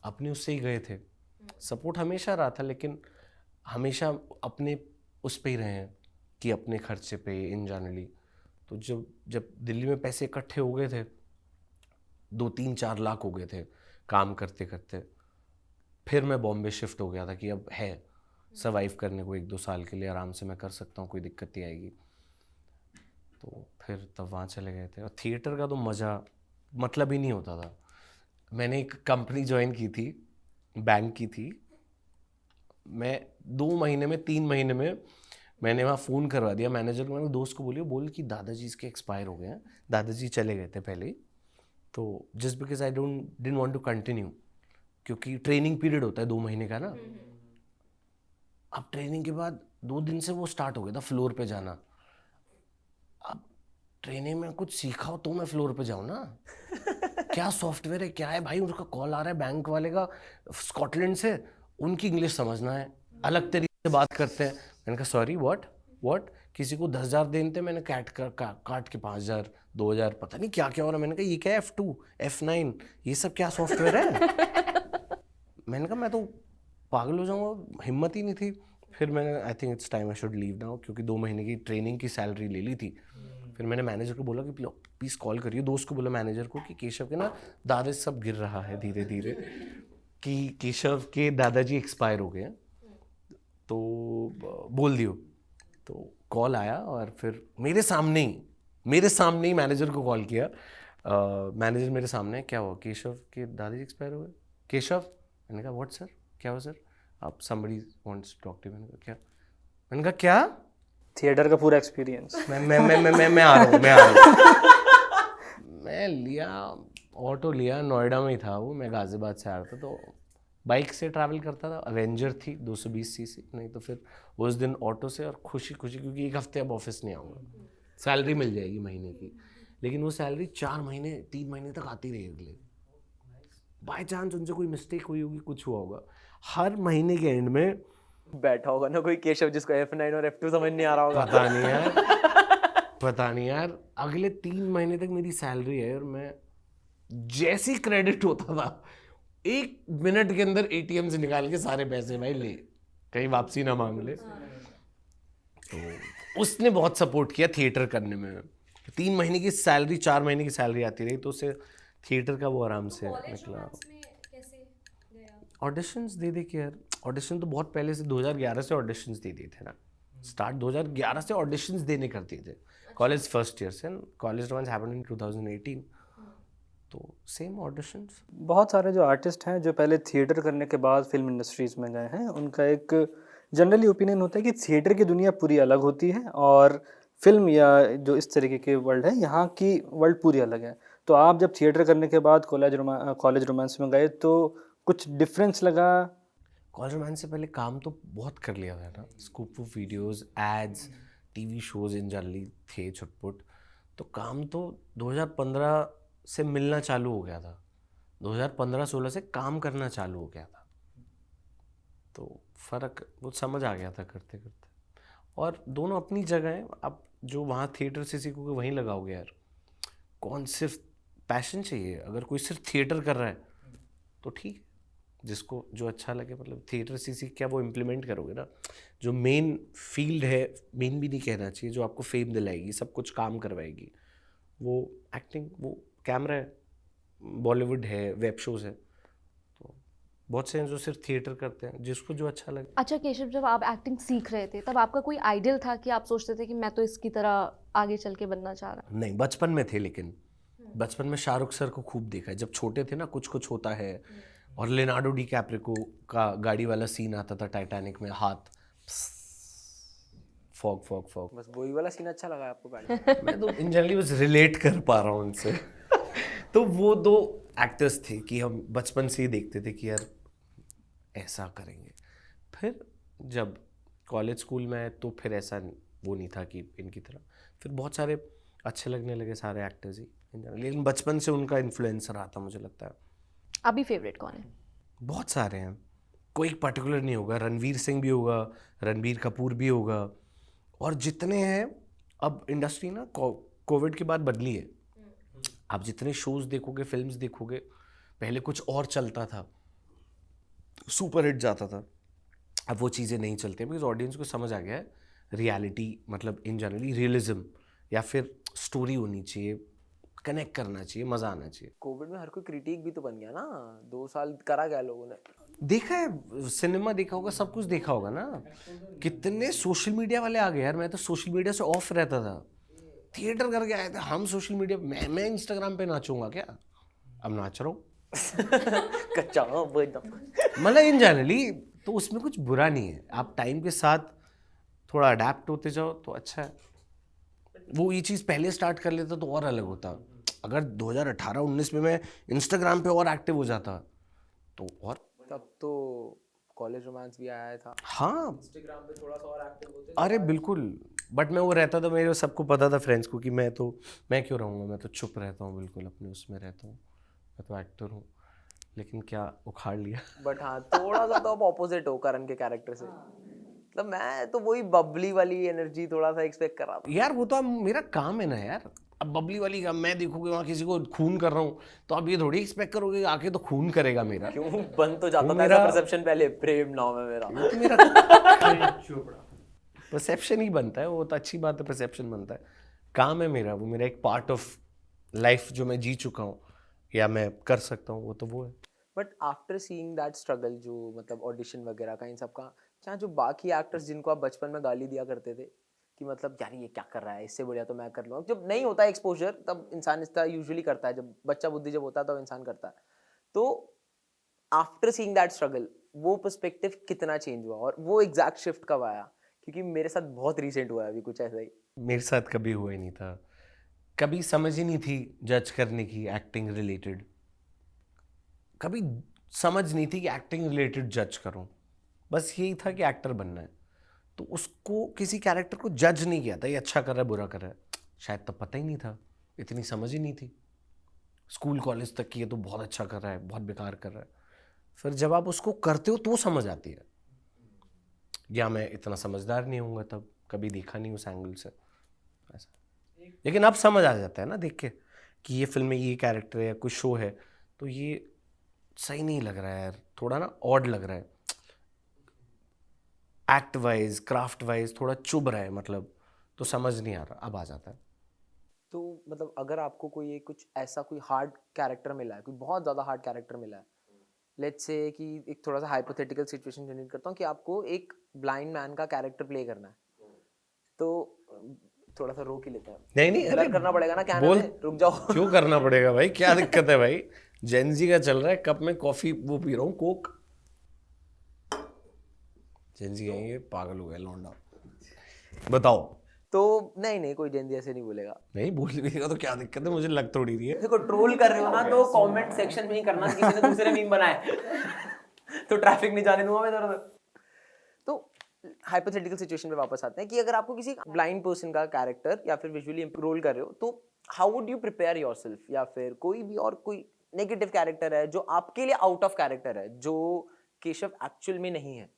[SPEAKER 2] अपने उससे ही गए थे। सपोर्ट हमेशा रहा था, लेकिन हमेशा अपने उस पे ही रहे हैं कि अपने खर्चे पे इन जनरली। तो जब दिल्ली में पैसे इकट्ठे हो गए थे, 2-3-4 लाख हो गए थे काम करते करते, फिर मैं बॉम्बे शिफ्ट हो गया था कि अब है सर्वाइव करने को 1-2 साल के लिए आराम से मैं कर सकता हूँ, कोई दिक्कत नहीं आएगी। तो फिर तब वहाँ चले गए थे। और थिएटर का तो मज़ा मतलब ही नहीं होता था। मैंने एक कंपनी ज्वाइन की थी, बैंक की थी, मैं 2 महीने में 3 महीने में मैंने वहाँ फ़ोन करवा दिया मैनेजर को। मैंने दोस्त को बोल कि दादाजी इसके एक्सपायर हो गए हैं, दादाजी चले गए थे पहले ही, तो just because I didn't want to continue, क्योंकि ट्रेनिंग पीरियड होता है 2 महीने का ना। अब ट्रेनिंग के बाद 2 दिन से वो स्टार्ट हो गया था फ्लोर पे जाना। अब ट्रेनिंग में कुछ सीखा हो तो मैं फ्लोर पे जाऊँ ना। क्या सॉफ्टवेयर है, क्या है भाई, उनका कॉल आ रहा है बैंक वाले का स्कॉटलैंड से, उनकी इंग्लिश समझना है, अलग तरीके से बात करते हैं। मैंने कहा सॉरी व्हाट, किसी को 10,000 देने थे, मैंने काट के 5,000 2,000 पता नहीं क्या क्या हो रहा है। मैंने कहा ये क्या है, F2 F9 ये सब क्या सॉफ्टवेयर है। मैंने कहा मैं तो पागल हो जाऊंगा, हिम्मत ही नहीं थी। फिर मैंने I think it's time I should leave now, क्योंकि 2 महीने की ट्रेनिंग की सैलरी ले ली थी। फिर मैंने मैनेजर को बोला कि प्लीज़ कॉल करिए, दोस्त को बोला मैनेजर को कि केशव के ना दादा सब गिर रहा है धीरे धीरे, कि केशव के दादाजी एक्सपायर हो गए हैं, तो बोल दियो। तो कॉल आया और फिर मेरे सामने ही मैनेजर को कॉल किया। मैनेजर मेरे सामने, क्या हुआ, केशव के दादाजी एक्सपायर हो गए। केशव, मैंने कहा व्हाट सर, क्या हुआ सर, आप somebody wants to talk to you। मैंने कहा क्या,
[SPEAKER 4] थिएटर का पूरा एक्सपीरियंस।
[SPEAKER 2] मैं आ रहा हूँ। मैं लिया ऑटो लिया, नोएडा में ही था वो, मैं गाजियाबाद से आ रहा था तो बाइक से ट्रैवल करता था। अवेंजर थी 220 सीसी, नहीं तो फिर उस दिन ऑटो से, और खुशी खुशी क्योंकि एक हफ्ते अब ऑफिस नहीं आऊँगा, सैलरी मिल जाएगी महीने की। लेकिन वो सैलरी 4 महीने 3 महीने तक आती रही अगले। बाय चांस उनसे कोई मिस्टेक हुई होगी, कुछ हुआ होगा, हर महीने के एंड में
[SPEAKER 1] बैठा होगा ना कोई केशव जिसको F9 और F2 समझ नहीं आ रहा होगा।
[SPEAKER 2] पता नहीं यार, पता नहीं यार, अगले 3 महीने तक मेरी सैलरी है और मैं जैसे ही क्रेडिट होता था 1 मिनट के अंदर एटीएम से निकाल के सारे पैसे भाई ले, कहीं वापसी ना मांग ले। तो उसने बहुत सपोर्ट किया थिएटर करने में। 3 महीने की सैलरी 4 महीने की सैलरी आती रही तो उससे थिएटर का वो आराम से निकला। ऑडिशंस दे के यार, ऑडिशन तो बहुत पहले से 2011 से ऑडिशंस दे दिए थे ना, स्टार्ट 2011 से ऑडिशंस देने करते थे कॉलेज फर्स्ट ईयर से। कॉलेज रोमांस हैपेंड इन 2018, तो सेम ऑडिशंस।
[SPEAKER 4] बहुत सारे जो आर्टिस्ट हैं जो पहले थिएटर करने के बाद फिल्म इंडस्ट्रीज में गए हैं, उनका एक जनरली ओपिनियन होता है कि थिएटर की दुनिया पूरी अलग होती है और फिल्म या जो इस तरीके के वर्ल्ड है यहाँ की वर्ल्ड पूरी अलग है। तो आप जब थिएटर करने के बाद कॉलेज रोमांस में गए तो कुछ डिफरेंस लगा?
[SPEAKER 2] कॉलेज रोमांस से पहले काम तो बहुत कर लिया था ना, scoop of videos, ads, TV shows in generally थे छुटपुट, तो काम तो 2015 से मिलना चालू हो गया था। 2015-16 से काम करना चालू हो गया था, तो फ़र्क वो समझ आ गया था करते करते। और दोनों अपनी जगह हैं। अब जो वहाँ थिएटर से सीखोगे वहीं लगाओगे यार। कौन सिर्फ पैशन चाहिए, अगर कोई सिर्फ थिएटर कर रहा है तो ठीक है, जिसको जो अच्छा लगे, मतलब थिएटर से सीख क्या वो इम्प्लीमेंट करोगे ना। जो मेन फील्ड है, मेन भी नहीं कहना चाहिए, जो आपको फेम दिलाएगी, सब कुछ काम करवाएगी, वो एक्टिंग, वो कैमरा है, बॉलीवुड है, वेब शोज है, तो बहुत से हैं जो सिर्फ थिएटर करते हैं, जिसको जो अच्छा लगे।
[SPEAKER 3] अच्छा केशव, जब आप एक्टिंग सीख रहे थे तब आपका कोई आइडियल था कि आप सोचते थे कि मैं तो इसकी तरह आगे चल के बनना चाह रहा?
[SPEAKER 2] नहीं, बचपन में थे, लेकिन बचपन में शाहरुख सर को खूब देखा है। जब छोटे थे ना, कुछ कुछ होता है, और लियोनार्डो डिकैप्रियो का गाड़ी वाला सीन आता था टाइटैनिक में, हाथ फॉग फॉग फॉग,
[SPEAKER 1] बस वही वाला सीन अच्छा लगा आपको गाड़ी?
[SPEAKER 2] मैं तो इन जनरली बस रिलेट कर पा रहा हूँ उनसे। तो वो 2 एक्टर्स थे कि हम बचपन से ही देखते थे कि यार ऐसा करेंगे। फिर जब कॉलेज स्कूल में आए तो फिर ऐसा वो नहीं था कि इनकी तरह, फिर बहुत सारे अच्छे लगने लगे सारे एक्टर्स ही, लेकिन बचपन से उनका इन्फ्लुएंस रहा था मुझे लगता है।
[SPEAKER 3] अभी फेवरेट कौन है?
[SPEAKER 2] बहुत सारे हैं, कोई पर्टिकुलर नहीं होगा। रणवीर सिंह भी होगा, रणबीर कपूर भी होगा, और जितने हैं अब इंडस्ट्री ना कोविड के बाद बदली है। आप जितने शोज देखोगे, फिल्म्स देखोगे, पहले कुछ और चलता था, सुपर हिट जाता था, अब वो चीज़ें नहीं चलती हैं, बिकॉज ऑडियंस को समझ आ गया है रियलिटी, मतलब इन जनरली रियलिज्म, या फिर स्टोरी होनी चाहिए, कनेक्ट करना चाहिए, मज़ा आना चाहिए।
[SPEAKER 1] कोविड में हर कोई क्रिटिक भी तो बन गया ना, 2 साल करा गया लोगों ने।
[SPEAKER 2] देखा है, सिनेमा देखा होगा, सब कुछ देखा होगा ना। कितने सोशल मीडिया वाले आ गए यार, मैं तो सोशल मीडिया से ऑफ रहता था, थिएटर करके आए थे हम सोशल मीडिया। मैं इंस्टाग्राम पे नाचूंगा क्या? अब नाच रहा हूँ।
[SPEAKER 1] कच्चा वो एकदम।
[SPEAKER 2] मतलब इन जनरली तो उसमें कुछ बुरा नहीं है, आप टाइम के साथ थोड़ा अडेप्ट होते जाओ तो अच्छा है। वो ये चीज़ पहले स्टार्ट कर लेता तो और अलग होता। अगर 2018-19 में मैं इंस्टाग्राम पे और एक्टिव हो जाता तो और,
[SPEAKER 1] तब तो कॉलेज रोमांस भी आया था।
[SPEAKER 2] हाँ
[SPEAKER 1] इंस्टाग्राम पे थोड़ा सा और एक्टिव होते।
[SPEAKER 2] अरे बिल्कुल, बट मैं वो रहता था, मेरे सबको पता था फ्रेंड्स को कि मैं क्यों रहूँगा, मैं तो चुप रहता हूँ, बिल्कुल अपने उसमें रहता हूँ, मैं तो एक्टर हूँ। लेकिन क्या उखाड़ लिया।
[SPEAKER 1] बट हाँ, थोड़ा सा तो आप ऑपोजिट हो करण के कैरेक्टर से। मतलब मैं तो वही बबली वाली एनर्जी थोड़ा सा एक्सपेक्ट कर रहा था।
[SPEAKER 2] यार वो तो अब मेरा काम है ना यार। अब बबली वाली का मैं देखोगे वहाँ किसी को खून कर रहा हूँ तो आप ये थोड़ी एक्सपेक्ट करोगे आके तो खून करेगा मेरा।
[SPEAKER 1] क्यों बन तो जाता था
[SPEAKER 2] मेरा
[SPEAKER 1] परसेप्शन पहले, प्रेम नाम है मेरा।
[SPEAKER 2] तो मेरा परसेप्शन ही बनता है, वो तो अच्छी बात है, परसेप्शन बनता है। काम है मेरा, वो मेरा एक पार्ट ऑफ लाइफ जो मैं जी चुका हूँ या मैं कर सकता हूँ, वो तो वो है।
[SPEAKER 1] But after seeing that struggle, जो मतलब ऑडिशन वगैरह का इन सब का, क्या जो बाकी एक्टर्स जिनको आप बचपन में गाली दिया करते थे कि मतलब यार ये क्या कर रहा है, इससे बढ़िया तो मैं कर लूँगा, जब नहीं होता एक्सपोजर तब इंसान इसका यूजुअली करता है, जब बच्चा बुद्धि जब होता है तब इंसान करता है। तो आफ्टर सीइंग दैट स्ट्रगल वो पर्सपेक्टिव कितना चेंज हुआ और वो एग्जैक्ट शिफ्ट कब आया? क्योंकि मेरे साथ बहुत रिसेंट हुआ है अभी कुछ ऐसा ही।
[SPEAKER 2] मेरे साथ कभी हुआ ही नहीं था। कभी समझ ही नहीं थी जज करने की एक्टिंग रिलेटेड, कभी समझ नहीं थी कि एक्टिंग रिलेटेड जज करूं, बस यही था कि एक्टर बनना है। तो उसको किसी कैरेक्टर को जज नहीं किया था ये अच्छा कर रहा है बुरा कर रहा है, शायद तब पता ही नहीं था, इतनी समझ ही नहीं थी। स्कूल कॉलेज तक की ये तो बहुत अच्छा कर रहा है, बहुत बेकार कर रहा है। फिर जब आप उसको करते हो तो समझ आती है। या मैं इतना समझदार नहीं होऊंगा तब, कभी देखा नहीं उस एंगल से ऐसा, लेकिन अब समझ आ जाता है ना देख के कि ये फिल्म में ये कैरेक्टर है या कोई शो है तो ये सही नहीं लग रहा है यार, थोड़ा ना ऑड लग रहा है, एक्ट वाइज क्राफ्ट वाइज थोड़ा चुभ रहा है मतलब, तो समझ नहीं आ रहा, अब आ जाता है।
[SPEAKER 1] तो मतलब अगर आपको कोई एक कुछ ऐसा कोई हार्ड कैरेक्टर मिला है, कोई बहुत ज़्यादा हार्ड कैरेक्टर मिला है, लेट्स से कि एक थोड़ा सा हाइपोथेटिकल सिचुएशन जनरेट करता हूँ कि आपको एक ब्लाइंड मैन का कैरेक्टर प्ले करना है, तो थोड़ा सा रोक ही लेते हैं।
[SPEAKER 2] नहीं नहीं
[SPEAKER 1] ब्लर करना पड़ेगा ना, क्या नाम
[SPEAKER 2] बोल,
[SPEAKER 1] है, रुक जाओ।
[SPEAKER 2] क्यों करना पड़ेगा भाई, क्या दिक्कत है भाई, जेनजी का चल रहा है, कप में कॉफी वो पी रहा हूँ कोक। जेनजी है ये, पागल हो गया लौंडा, बताओ।
[SPEAKER 1] तो नहीं कोई जेंजी ऐसे नहीं बोलेगा।
[SPEAKER 2] नहीं बोल भी देगा तो क्या दिक्कत है, मुझे लग थोड़ी रही है।
[SPEAKER 1] देखो ट्रोल कर रहे हो ना तो कमेंट सेक्शन में ही करना, किसी ने दूसरे मीम बनाए तो ट्रैफिक नहीं जाने दूंगा मैं इधर उधर। तो हाइपोथेटिकल सिचुएशन पे वापस आते हैं कि अगर आपको किसी ब्लाइंड पर्सन का कैरेक्टर या फिर विजुअली रोल कर रहे हो तो how would you prepare yourself, या फिर कोई भी और कोई नेगेटिव कैरेक्टर है जो आपके लिए आउट ऑफ कैरेक्टर है, जो केशव एक्चुअल में नहीं है,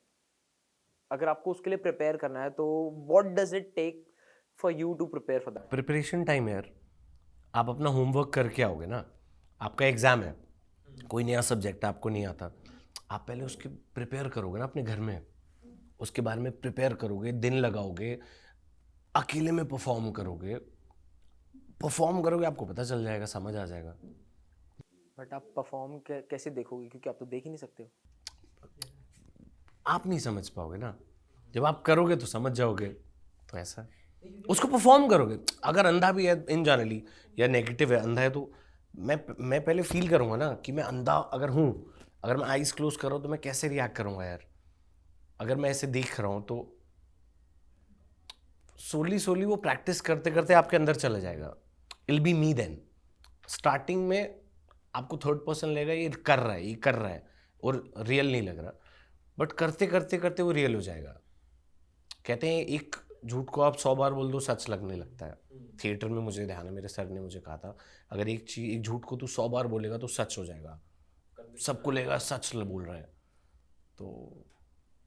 [SPEAKER 1] अगर आपको उसके लिए प्रिपेयर करना है तो what does it take for you to prepare for that?
[SPEAKER 2] Preparation time यार, आप अपना होमवर्क करके आओगे ना, आपका एग्जाम है, कोई नया सब्जेक्ट आपको नहीं आता, आप पहले उसके प्रिपेयर करोगे ना अपने घर में, उसके बारे में प्रिपेयर करोगे, दिन लगाओगे, अकेले में परफॉर्म करोगे, आपको पता चल जाएगा, समझ आ जाएगा।
[SPEAKER 1] बट आप परफॉर्म कैसे देखोगे, क्योंकि आप तो देख ही नहीं सकते हो।
[SPEAKER 2] आप नहीं समझ पाओगे ना, जब आप करोगे तो समझ जाओगे, तो ऐसा उसको परफॉर्म करोगे। अगर अंधा भी है इन जनरली या नेगेटिव है, अंधा है, तो मैं पहले फील करूंगा ना कि मैं अंधा अगर हूँ, अगर मैं आईज क्लोज कर रहा हूँ तो मैं कैसे रिएक्ट करूंगा यार, अगर मैं ऐसे देख रहा हूँ तो सोली वो प्रैक्टिस करते करते आपके अंदर चला जाएगा। इल बी मी देन। स्टार्टिंग में आपको थर्ड पर्सन लगेगा ये कर रहा है और रियल नहीं लग रहा, बट करते करते करते वो रियल हो जाएगा। कहते हैं एक झूठ को आप 100 बार बोल दो सच लगने लगता है। थिएटर में मुझे ध्यान है, मेरे सर ने मुझे कहा था अगर एक झूठ को तू 100 बार बोलेगा तो सच हो जाएगा, सबको लगेगा सच बोल रहा है। तो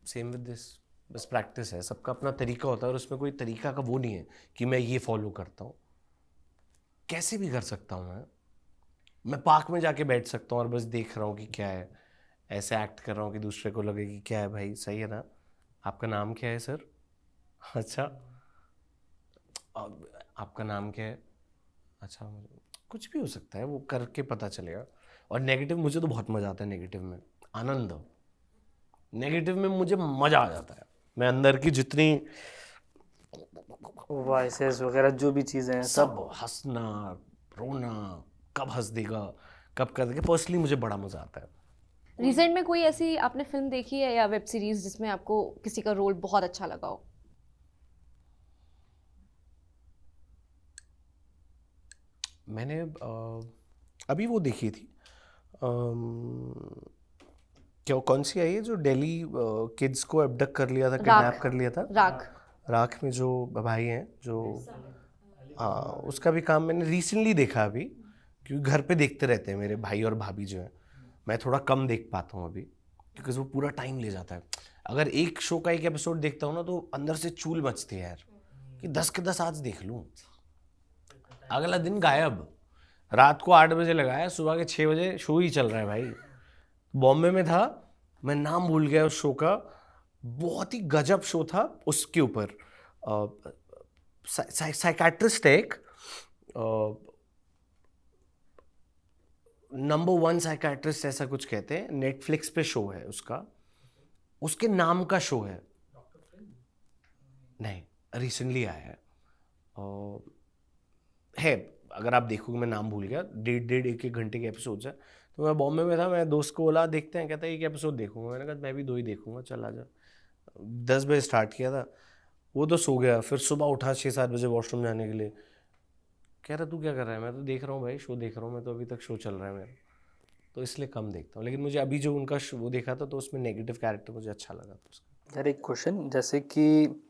[SPEAKER 2] सेम विद दिस, बस प्रैक्टिस है, सबका अपना तरीका होता है और उसमें कोई तरीका का वो नहीं है कि मैं ये फॉलो करता हूँ, कैसे भी कर सकता हूँ। मैं पार्क में जाके बैठ सकता हूँ और बस देख रहा हूँ कि क्या है, ऐसे एक्ट कर रहा हूँ कि दूसरे को लगे कि क्या है भाई, सही है ना, आपका नाम क्या है सर, अच्छा आपका नाम क्या है, अच्छा, कुछ भी हो सकता है, वो करके पता चलेगा। और नेगेटिव मुझे तो बहुत मज़ा आता है, नेगेटिव में आनंद, नेगेटिव में मुझे मज़ा आ जाता है। मैं अंदर की जितनी
[SPEAKER 4] वॉइसेस वगैरह जो भी चीज़ें हैं
[SPEAKER 2] सब हंसना रोना, कब हंस देगा कब कर देगा, पर्सनली मुझे बड़ा मज़ा आता है।
[SPEAKER 3] रिसेंट में कोई ऐसी आपने फिल्म देखी है या वेब सीरीज जिसमें आपको किसी का रोल बहुत अच्छा लगा हो?
[SPEAKER 2] मैंने अभी वो देखी थी, क्या कौन सी आई है जो दिल्ली किड्स को अबडक्ट कर लिया था, किडनैप कर लिया था, राख में जो भाई हैं जो, उसका भी काम मैंने रिसेंटली देखा अभी, क्योंकि घर पे देखते रहते हैं मेरे भाई और भाभी जो हैं, मैं थोड़ा कम देख पाता हूँ अभी क्योंकि वो पूरा टाइम ले जाता है। अगर एक शो का एक एपिसोड देखता हूँ ना तो अंदर से चूल मचती है यार कि 10 के 10 आज देख लूँ, अगला दिन गायब। रात को 8 बजे लगाया, सुबह के 6 बजे शो ही चल रहा है भाई। बॉम्बे में था, मैं नाम भूल गया उस शो का, बहुत ही गजब शो था। उसके ऊपर साइकाट्रिस्ट है एक, नंबर 1 साइकाट्रिस्ट ऐसा कुछ कहते हैं, नेटफ्लिक्स पे शो है उसका, उसके नाम का शो है, नहीं रिसेंटली आया है, अगर आप देखोगे, मैं नाम भूल गया, 1.5 1 घंटे के एपिसोड है। तो मैं बॉम्बे में था, मैं दोस्त को बोला देखते हैं, कहता है एक एपिसोड देखूंगा, मैंने कहा मैं भी 2 ही देखूंगा, चल आजा। 10 बजे स्टार्ट किया था, वो तो सो गया, फिर सुबह उठा 6-7 बजे वॉशरूम जाने के लिए, कह रहा तू क्या कर रहा है, मैं तो देख रहा हूँ भाई, शो देख रहा हूँ मैं तो, अभी तक शो चल रहा है मेरा, तो इसलिए कम देखता हूँ। लेकिन मुझे अभी जो उनका वो देखा था तो उसमें नेगेटिव कैरेक्टर मुझे अच्छा लगा था उसका।
[SPEAKER 4] यार एक क्वेश्चन, जैसे कि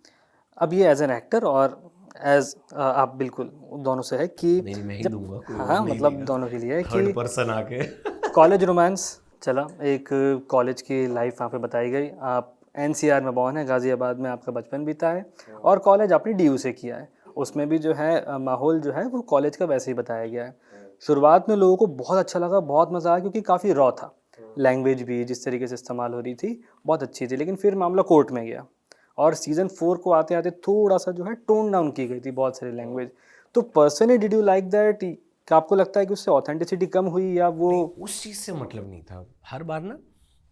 [SPEAKER 4] अब ये एज एन एक्टर और एज आप बिल्कुल दोनों से है कि
[SPEAKER 2] नहीं मैं ही
[SPEAKER 4] जब
[SPEAKER 2] दूंगा, कोई और
[SPEAKER 4] हाँ
[SPEAKER 2] नहीं
[SPEAKER 4] मतलब
[SPEAKER 2] देगा।
[SPEAKER 4] दोनों के लिए है
[SPEAKER 2] थर्ड
[SPEAKER 4] कि
[SPEAKER 2] पर्सन आके
[SPEAKER 4] कॉलेज रोमांस चला, एक कॉलेज की लाइफ वहाँ पे बताई गई। आप एनसीआर में बॉर्न है, गाज़ियाबाद में आपका बचपन बीता है और कॉलेज आपने डीयू से किया है। उसमें भी जो है माहौल जो है वो कॉलेज का वैसे ही बताया गया है। शुरुआत में लोगों को बहुत अच्छा लगा, बहुत मज़ा आया क्योंकि काफ़ी रॉ था, लैंग्वेज भी जिस तरीके से इस्तेमाल हो रही थी बहुत अच्छी थी। लेकिन फिर मामला कोर्ट में गया और सीज़न 4 को आते आते थोड़ा सा जो है टोन डाउन की गई थी बहुत सारी लैंग्वेज। तो personally did you like that? आपको लगता है कि उससे ऑथेंटिसिटी कम हुई या वो
[SPEAKER 2] उस चीज़ से मतलब नहीं था। हर बार ना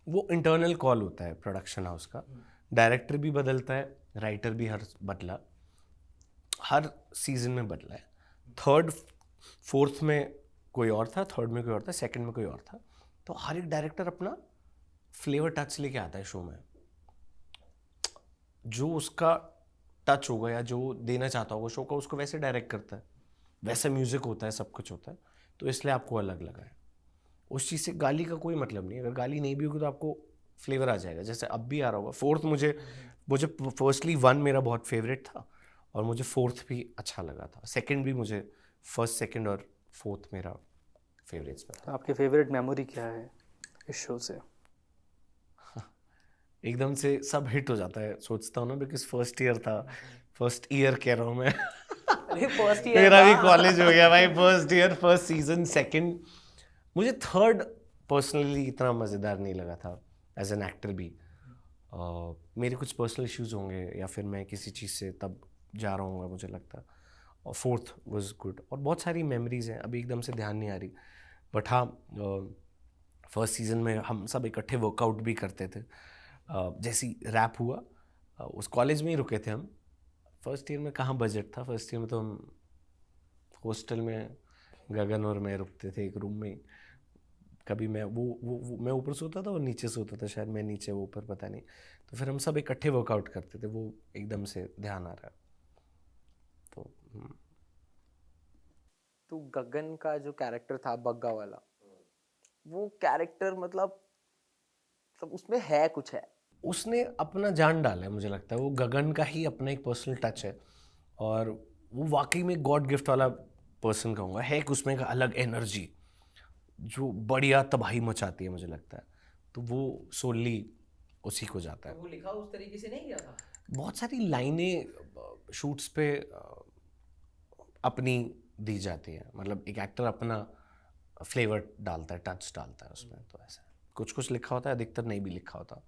[SPEAKER 2] वो इंटरनल कॉल होता है प्रोडक्शन हाउस का, डायरेक्टर भी बदलता है, राइटर भी हर सीजन में बदला है। थर्ड फोर्थ में कोई और था, थर्ड में कोई और था, सेकंड में कोई और था। तो हर एक डायरेक्टर अपना फ्लेवर टच लेके आता है शो में, जो उसका टच होगा या जो देना चाहता होगा शो का, उसको वैसे डायरेक्ट करता है, वैसा म्यूजिक होता है, सब कुछ होता है। तो इसलिए आपको अलग लगा है। उस चीज़ से गाली का कोई मतलब नहीं है। अगर गाली नहीं भी होगी तो आपको फ्लेवर आ जाएगा, जैसे अब भी आ रहा होगा। फोर्थ मुझे फर्स्टली 1 मेरा बहुत फेवरेट था और मुझे फोर्थ भी अच्छा लगा था। सेकंड भी मुझे फर्स्ट, सेकंड और फोर्थ मेरा फेवरेट्स में था।
[SPEAKER 4] आपकी फेवरेट मेमोरी क्या है इस शो से?
[SPEAKER 2] एकदम से सब हिट हो जाता है, सोचता हूँ ना, बिकॉज फर्स्ट ईयर था, फर्स्ट ईयर कह रहा हूँ मैं
[SPEAKER 1] अरे फर्स्ट ईयर
[SPEAKER 2] मेरा भी कॉलेज हो गया भाई। First year, first season, second. मुझे थर्ड पर्सनली इतना मज़ेदार नहीं लगा था एज एन एक्टर भी। मेरे कुछ पर्सनल इश्यूज होंगे या फिर मैं किसी चीज़ से तब जा रहा हूँ मुझे लगता। और फोर्थ वाज गुड और बहुत सारी मेमोरीज हैं, अभी एकदम से ध्यान नहीं आ रही। बट हाँ, फर्स्ट सीजन में हम सब इकट्ठे वर्कआउट भी करते थे। जैसी रैप हुआ उस कॉलेज में ही रुके थे हम। फर्स्ट ईयर में कहाँ बजट था, फर्स्ट ईयर में तो हम हॉस्टल में गगन और मैं रुकते थे एक रूम में। कभी मैं वो मैं ऊपर सोता था और नीचे सोता था, शायद मैं नीचे वो ऊपर, पता नहीं। तो फिर हम सब इकट्ठे वर्कआउट करते थे, वो एकदम से ध्यान आ रहा है तो।
[SPEAKER 1] तो गगन का जो कैरेक्टर था बग्गा वाला, वो कैरेक्टर मतलब उसमें है कुछ है।
[SPEAKER 2] उसने अपना जान डाला है, मुझे लगता है वो गगन का ही अपना एक पर्सनल टच है। और वो वाकई में गॉड गिफ्ट वाला पर्सन कहूँगा, है कि उसमें एक अलग एनर्जी जो बढ़िया तबाही मचाती है, मुझे लगता है। तो वो सोली उसी को जाता है।
[SPEAKER 1] वो लिखा उस तरीके से नहीं किया था।
[SPEAKER 2] बहुत सारी लाइनें शूट्स पे अपनी दी जाती है, मतलब एक एक्टर अपना फ्लेवर डालता है, टच डालता है उसमें। तो ऐसा कुछ कुछ लिखा होता है, अधिकतर नहीं भी लिखा होता।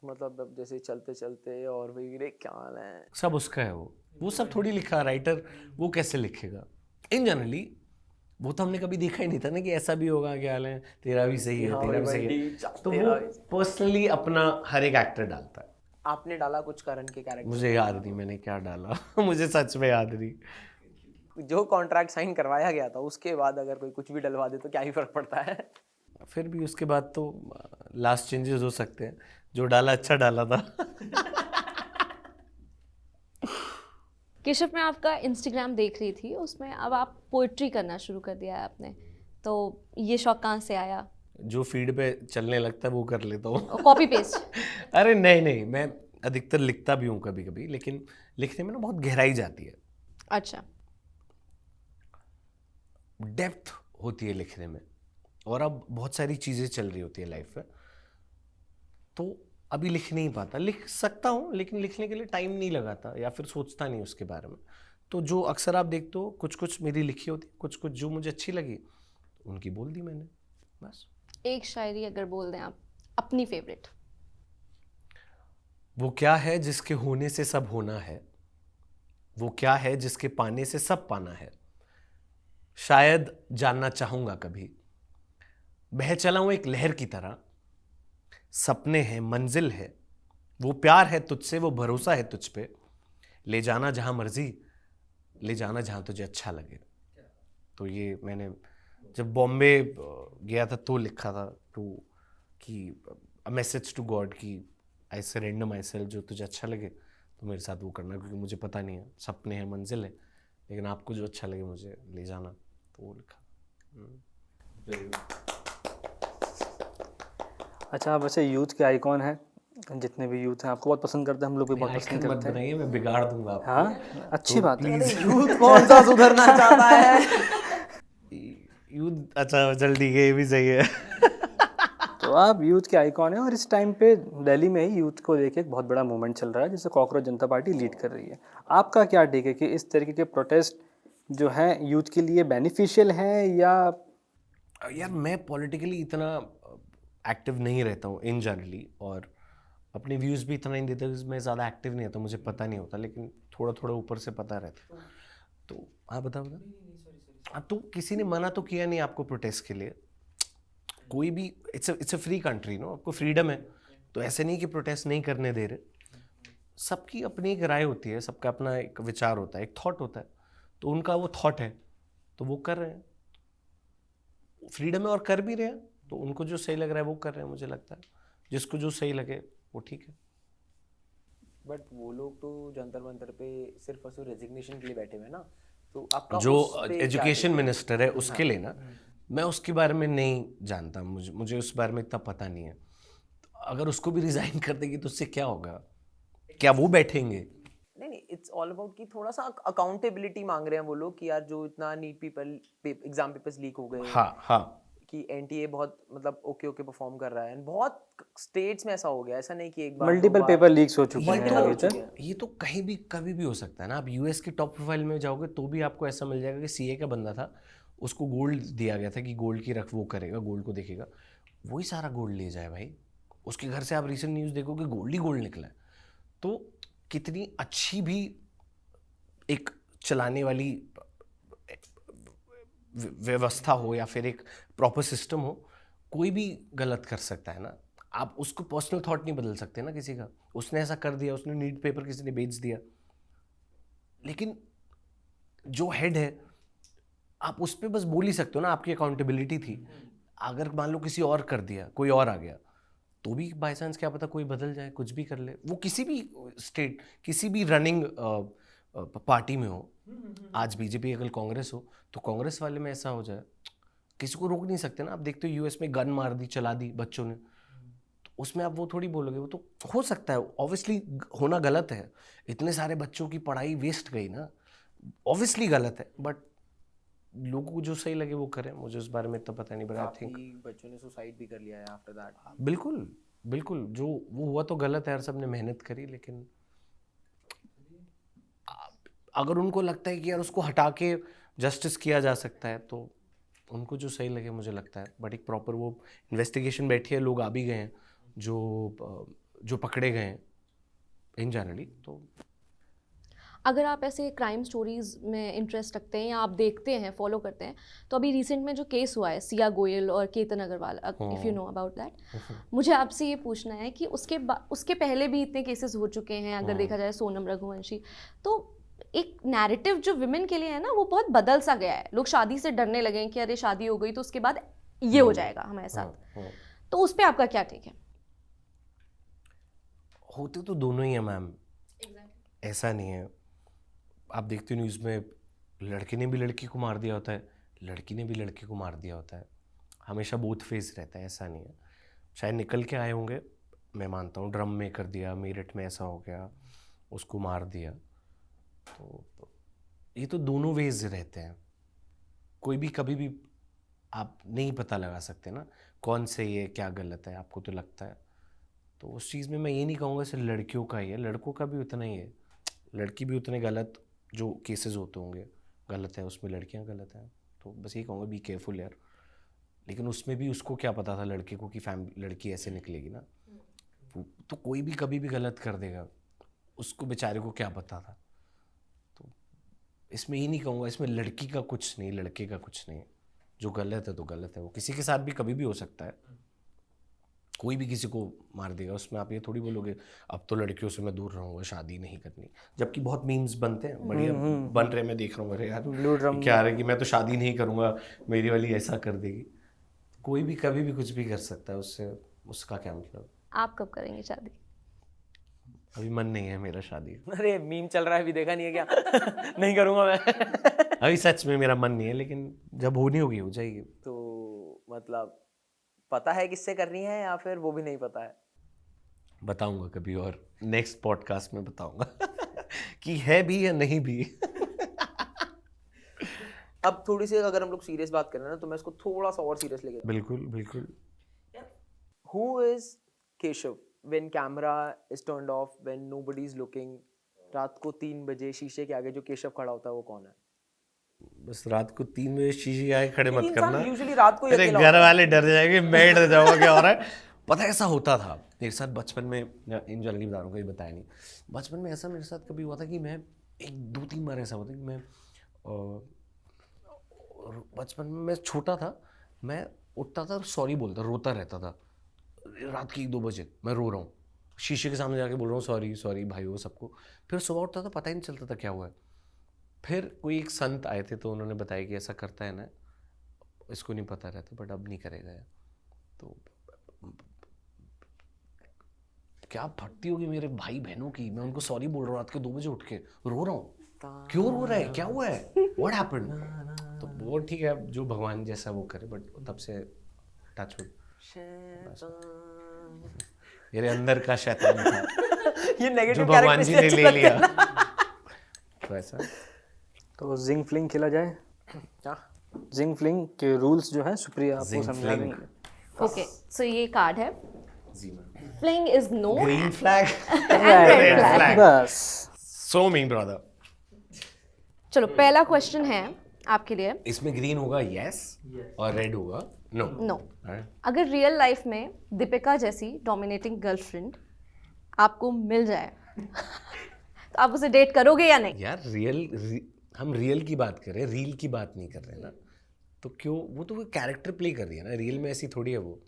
[SPEAKER 1] मतलब अब जैसे चलते चलते और वगैरह क्या हाल है,
[SPEAKER 2] सब उसका है वो सब थोड़ी लिखा। राइटर वो कैसे लिखेगा इन जनरली? वो तो हमने कभी देखा ही नहीं था ना कि ऐसा भी होगा, क्या हाल है, तेरा भी सही है,
[SPEAKER 1] हाँ
[SPEAKER 2] तेरा
[SPEAKER 1] भाई
[SPEAKER 2] भी सही है।
[SPEAKER 1] बंटी,
[SPEAKER 2] तो
[SPEAKER 1] तेरा
[SPEAKER 2] वो
[SPEAKER 1] भी।
[SPEAKER 2] पर्सनली अपना हर एक एक्टर डालता है।
[SPEAKER 1] आपने डाला कुछ करण के कैरेक्टर?
[SPEAKER 2] मुझे याद नहीं मैंने क्या डाला मुझे सच में याद नहीं।
[SPEAKER 1] जो कॉन्ट्रैक्ट साइन करवाया गया था उसके बाद अगर कोई कुछ भी डलवा दे तो क्या ही फर्क पड़ता है।
[SPEAKER 2] फिर भी उसके बाद तो लास्ट चेंजेस हो सकते हैं। जो डाला अच्छा डाला था
[SPEAKER 3] केशव, मैं आपका इंस्टाग्राम देख रही थी, उसमें अब आप पोइट्री करना शुरू कर दिया है आपने, तो ये शौक कहाँ से आया?
[SPEAKER 2] जो फीड पे चलने लगता है वो कर लेता हूँ
[SPEAKER 3] कॉपी पेस्ट?
[SPEAKER 2] अरे नहीं, मैं अधिकतर लिखता भी हूँ कभी कभी, लेकिन लिखने में ना बहुत गहराई जाती है,
[SPEAKER 3] अच्छा।
[SPEAKER 2] डेप्थ होती है लिखने में। और अब बहुत सारी चीज़ें चल रही होती है लाइफ में, तो अभी लिख नहीं पाता। लिख सकता हूँ लेकिन लिखने के लिए टाइम नहीं लगाता या फिर सोचता नहीं उसके बारे में। तो जो अक्सर आप देखते हो, कुछ कुछ मेरी लिखी होती, कुछ कुछ जो मुझे अच्छी लगी उनकी बोल दी मैंने, बस।
[SPEAKER 3] एक शायरी अगर बोल दें आप, अपनी फेवरेट।
[SPEAKER 2] वो क्या है जिसके होने से सब होना है, वो क्या है जिसके पाने से सब पाना है, शायद जानना चाहूंगा कभी। बह चला हूं एक लहर की तरह, सपने हैं, मंजिल है, वो प्यार है तुझसे, वो भरोसा है तुझ पे, ले जाना जहां मर्जी, ले जाना जहां तुझे अच्छा लगे। तो ये मैंने जब बॉम्बे गया था तो लिखा था, टू कि अ मैसेज टू गॉड कि आई सरेंडर माई सेल्फ, जो तुझे अच्छा लगे तो मेरे साथ वो करना, क्योंकि मुझे पता नहीं है, सपने हैं, मंजिल है, लेकिन आपको जो अच्छा लगे मुझे ले जाना, तो वो लिखा।
[SPEAKER 4] अच्छा, आप वैसे यूथ के आइकॉन हैं, जितने भी यूथ हैं आपको बहुत पसंद करते हैं, हम लोग भी बहुत पसंद
[SPEAKER 2] आइकन मत
[SPEAKER 4] करते हैं।
[SPEAKER 2] बनाइए, मैं बिगाड़ दूंगा आपको।
[SPEAKER 4] हाँ, अच्छी बात है।
[SPEAKER 1] यूथ कौन सा सुधरना चाहता है?
[SPEAKER 2] यूथ, अच्छा चल ठीक है, ये भी सही है।
[SPEAKER 4] तो आप यूथ के आइकॉन हैं और इस टाइम पे दिल्ली में ही यूथ को लेके एक बहुत बड़ा मूवमेंट चल रहा है जिसे कॉकरोच जनता पार्टी लीड कर रही है। आपका क्या टेक है कि इस तरीके के प्रोटेस्ट जो हैं यूथ के लिए बेनिफिशियल हैं या
[SPEAKER 2] यार मैं पॉलिटिकली इतना एक्टिव नहीं रहता हूँ इन जनरली, और अपने व्यूज़ भी इतना नहीं देता क्योंकि मैं ज़्यादा एक्टिव नहीं होता, मुझे पता नहीं होता, लेकिन थोड़ा थोड़ा ऊपर से पता रहता। तो आप बताओ। तो किसी ने मना तो किया नहीं आपको प्रोटेस्ट के लिए, कोई भी, it's a free country no, आपको फ्रीडम है, तो ऐसे नहीं कि प्रोटेस्ट नहीं करने दे रहे। सबकी अपनी एक राय होती है, सबका अपना एक विचार होता है, एक थॉट होता है, तो उनका वो थॉट है तो वो कर रहे हैं, फ्रीडम है और कर भी रहे हैं, तो उनको जो सही लग रहा है वो कर रहे हैं। मुझे लगता है जिसको जो सही लगे वो ठीक है।
[SPEAKER 1] बट वो लोग तो जंतर मंतर पे सिर्फ और सिर्फ रेजिग्नेशन के लिए बैठे हुए हैं ना, तो आपका
[SPEAKER 2] जो
[SPEAKER 1] उस पे क्या
[SPEAKER 2] एजुकेशन
[SPEAKER 1] take है?
[SPEAKER 2] मिनिस्टर है उसके लिए ना, मैं उसके बारे में नहीं जानता, मुझे उस बारे में इतना पता नहीं है। तो अगर उसको भी रिजाइन कर देगी तो उससे क्या होगा, क्या वो बैठेंगे?
[SPEAKER 1] नहीं, इट्स ऑल अबाउट कि थोड़ा सा अकाउंटेबिलिटी मांग रहे हैं वो लोग कि यार जो इतना NEET paper exam papers leak हो गए,
[SPEAKER 2] हाँ हाँ,
[SPEAKER 1] कि एनटीए बहुत मतलब ओके परफॉर्म कर रहा है, बहुत स्टेट्स में ऐसा हो गया, ऐसा नहीं कि एक बार
[SPEAKER 4] मल्टीपल पेपर लीक्स हो चुके
[SPEAKER 2] ये
[SPEAKER 4] हैं अभी तक।
[SPEAKER 2] ये तो कहीं भी कभी भी हो सकता है ना। आप यूएस की टॉप प्रोफाइल में जाओगे तो भी आपको ऐसा मिल जाएगा कि सीए का बंदा था, उसको गोल्ड दिया गया था कि गोल्ड की रख वो करेगा, गोल्ड को देखेगा, वही सारा गोल्ड ले जाए भाई। उसके घर से आप रिसेंट न्यूज़ देखोगे गोल्ड ही गोल्ड निकला है। तो कितनी अच्छी भी एक चलाने वाली व्यवस्था हो या फिर एक प्रॉपर सिस्टम हो, कोई भी गलत कर सकता है ना। आप उसको पर्सनल थॉट नहीं बदल सकते ना किसी का, उसने ऐसा कर दिया, उसने नीट पेपर किसी ने बेच दिया, लेकिन जो हेड है आप उस पर बस बोल ही सकते हो ना, आपकी अकाउंटेबिलिटी थी। अगर मान लो किसी और कर दिया, कोई और आ गया, तो भी बाई चांस क्या पता कोई बदल जाए, कुछ भी कर ले। वो किसी भी स्टेट, किसी भी रनिंग पार्टी में हो, आज बीजेपी कल कांग्रेस हो, तो कांग्रेस वाले में ऐसा हो जाए, किसी को रोक नहीं सकते ना। आप देखते हो यूएस में गन मार दी, चला दी बच्चों ने, तो उसमें आप वो थोड़ी बोलोगे, वो तो हो सकता है, ऑब्वियसली होना गलत है, इतने सारे बच्चों की पढ़ाई वेस्ट गई ना, ऑब्वियसली गलत है, बट लोगों को जो सही लगे वो करें। मुझे उस बारे में इतना पता नहीं, बट आई थिंक
[SPEAKER 1] बच्चों ने सुसाइड भी कर लिया है आफ्टर दैट।
[SPEAKER 2] बिल्कुल बिल्कुल, जो वो हुआ तो गलत है यार, सबने मेहनत करी, लेकिन अगर उनको लगता है कि यार उसको हटा के जस्टिस किया जा सकता है तो उनको जो सही लगे, मुझे लगता है। बट एक प्रॉपर वो इन्वेस्टिगेशन बैठी है, लोग आ भी गए हैं जो पकड़े गए हैं इन जनरली। तो
[SPEAKER 3] अगर आप ऐसे क्राइम स्टोरीज में इंटरेस्ट रखते हैं या आप देखते हैं, फॉलो करते हैं, तो अभी रिसेंट में जो केस हुआ है सिया गोयल और Ketan Agarwal, if you know about that, मुझे आपसे ये पूछना है कि उसके पहले भी इतने केसेस हो चुके हैं, अगर देखा जाए सोनम रघुवंशी, तो एक नैरेटिव जो विमेन के लिए है ना वो बहुत बदल सा गया है। लोग शादी से डरने लगे हैं कि अरे शादी हो गई तो उसके बाद ये हो जाएगा हमारे साथ। तो उस पर आपका क्या टेक है?
[SPEAKER 2] होते तो दोनों ही हैं मैम, ऐसा नहीं है। आप देखते हो न्यूज़ में, लड़के ने भी लड़की को मार दिया होता है, लड़की ने भी लड़के को मार दिया होता है, हमेशा बोथ फेस रहता है, ऐसा नहीं है। शायद निकल के आए होंगे, मैं मानता हूँ, ड्रम में कर दिया, मेरठ में ऐसा हो गया, उसको मार दिया, तो ये तो दोनों वेज रहते हैं। कोई भी कभी भी आप नहीं पता लगा सकते ना कौन से ये क्या गलत है, आपको तो लगता है। तो उस चीज़ में मैं ये नहीं कहूँगा सिर्फ लड़कियों का ही है, लड़कों का भी उतना ही है, लड़की भी उतने गलत जो केसेस होते होंगे गलत है, उसमें लड़कियां गलत हैं। तो बस ये कहूँगा बी केयरफुल यार। लेकिन उसमें भी उसको क्या पता था लड़के को कि लड़की ऐसे निकलेगी ना, तो कोई भी कभी भी गलत कर देगा, उसको बेचारे को क्या पता था। तो इसमें ये नहीं कहूँगा, इसमें लड़की का कुछ नहीं, लड़के का कुछ नहीं, जो गलत है तो गलत है, वो किसी के साथ भी कभी भी हो सकता है, कोई भी किसी को मार देगा। उसमें आप ये थोड़ी बोलोगे अब तो लड़कियों से मैं दूर रहूँगा, शादी नहीं करनी, जबकि बहुत मीम्स बनते हैं, बढ़िया बन रहे, मैं देख रहा हूँ, अरे यार
[SPEAKER 4] ब्लू ड्रम
[SPEAKER 2] क्या रहे कि मैं तो शादी नहीं करूँगा, मेरी वाली ऐसा कर देगी। कोई भी कभी भी कुछ भी कर सकता है, उससे उसका क्या मतलब।
[SPEAKER 3] आप कब करेंगे शादी?
[SPEAKER 2] अभी मन नहीं है मेरा शादी।
[SPEAKER 1] अरे मीम चल रहा है, अभी देखा नहीं है क्या? नहीं करूंगा मैं।
[SPEAKER 2] अभी सच में मेरा मन नहीं है, लेकिन जब होनी होगी हो जाएगी।
[SPEAKER 1] तो मतलब पता है किससे करनी है या फिर वो भी नहीं पता है?
[SPEAKER 2] बताऊंगा कभी और, नेक्स्ट पॉडकास्ट में बताऊंगा कि है भी या नहीं भी।
[SPEAKER 1] अब थोड़ी सी अगर हम लोग सीरियस बात करें ना, तो मैं इसको थोड़ा सा और सीरियस लेके
[SPEAKER 2] बिल्कुल बिल्कुल।
[SPEAKER 1] Who is Keshav when camera is turned off, when nobody is looking? रात को 3 बजे शीशे के आगे जो केशव खड़ा होता है वो कौन है?
[SPEAKER 2] बस रात को 3 बजे शीशे आए खड़े मत करना,
[SPEAKER 1] यूजुअली रात को ही
[SPEAKER 2] तेरे
[SPEAKER 1] अकेला
[SPEAKER 2] घर वाले डर जाएंगे, मैं डर जाऊंगा क्या हो रहा है। पता है ऐसा होता था मेरे साथ बचपन में, इन जनरली बता रहा हूँ, कोई बताया नहीं। बचपन में ऐसा मेरे साथ कभी हुआ था कि मैं 1-2-3 बार ऐसा हुआ था कि मैं बचपन में मैं छोटा था, मैं उठता था सॉरी बोलता, रोता रहता था रात के 1-2 बजे, मैं रो रहा हूँ, शीशे के सामने जाके बोल रहा हूँ सॉरी सॉरी भाई वो सबको। फिर सुबह उठता था, पता ही नहीं चलता था क्या हुआ है। फिर कोई एक संत आए थे तो उन्होंने बताया कि ऐसा करता है ना, इसको नहीं पता रहता बट अब नहीं करेगा। तो क्या फटती होगी मेरे भाई बहनों की, मैं उनको सॉरी बोल रहा हूँ रात के 2 बजे उठ के, रो रहा हूँ। क्यों रो रहा है, क्या हुआ है, व्हाट हैपेंड? तो वो ठीक है, जो भगवान जैसा वो करे, बट तब से टच वुड मेरे अंदर का शैतान था
[SPEAKER 1] ये
[SPEAKER 2] जो
[SPEAKER 1] नेगेटिव
[SPEAKER 2] भगवान जी ने ले लिया। तो ऐसा
[SPEAKER 4] तो जिंग फ्लिंग खेला जाए।
[SPEAKER 1] क्या?
[SPEAKER 4] जिंग फ्लिंग के रूल्स जो हैं सुप्रिया आपको
[SPEAKER 2] जिंग
[SPEAKER 4] समझा
[SPEAKER 2] फ्लिंग।
[SPEAKER 4] देंगे।
[SPEAKER 3] ओके, सो ये कार्ड है, fling is no
[SPEAKER 2] green flag
[SPEAKER 3] and red flag.
[SPEAKER 4] बस
[SPEAKER 2] सो मी ब्रदर।
[SPEAKER 3] चलो पहला क्वेश्चन है आपके लिए।
[SPEAKER 2] इसमें ग्रीन होगा यस और रेड होगा नो।
[SPEAKER 3] नो, अगर रियल लाइफ में दीपिका जैसी डोमिनेटिंग गर्लफ्रेंड आपको मिल जाए तो आप उसे डेट करोगे या नहीं?
[SPEAKER 2] यार हम रियल की बात कर रहे हैं, रील की बात नहीं कर रहे ना, तो क्यों? वो तो वो कैरेक्टर प्ले कर रही है ना, रियल में ऐसी थोड़ी है वो।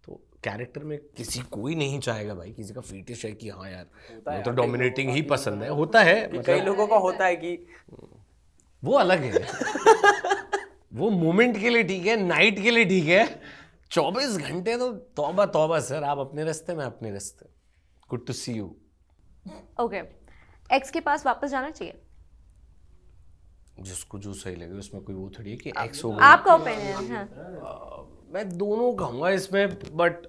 [SPEAKER 2] तो कैरेक्टर में किसी कोई नहीं चाहेगा भाई, किसी का फीटिश है कि हाँ यार वो तो डोमिनेटिंग ही पसंद है, होता है
[SPEAKER 1] कई
[SPEAKER 2] मतलब
[SPEAKER 1] लोगों का होता है कि
[SPEAKER 2] वो अलग है। वो मोमेंट के लिए ठीक है, नाइट के लिए ठीक है, 24 घंटे तो तौबा तौबा सर, आप अपने रास्ते में अपने रास्ते। Good to see you.
[SPEAKER 3] Okay, ex के पास वापस जाना चाहिए?
[SPEAKER 2] जिसको जो सही लगे, उसमें कोई वो थोड़ी है कि एक्स हो गया।
[SPEAKER 3] आपका ओपिनियन? हाँ,
[SPEAKER 2] मैं दोनों कहूंगा इसमें, बट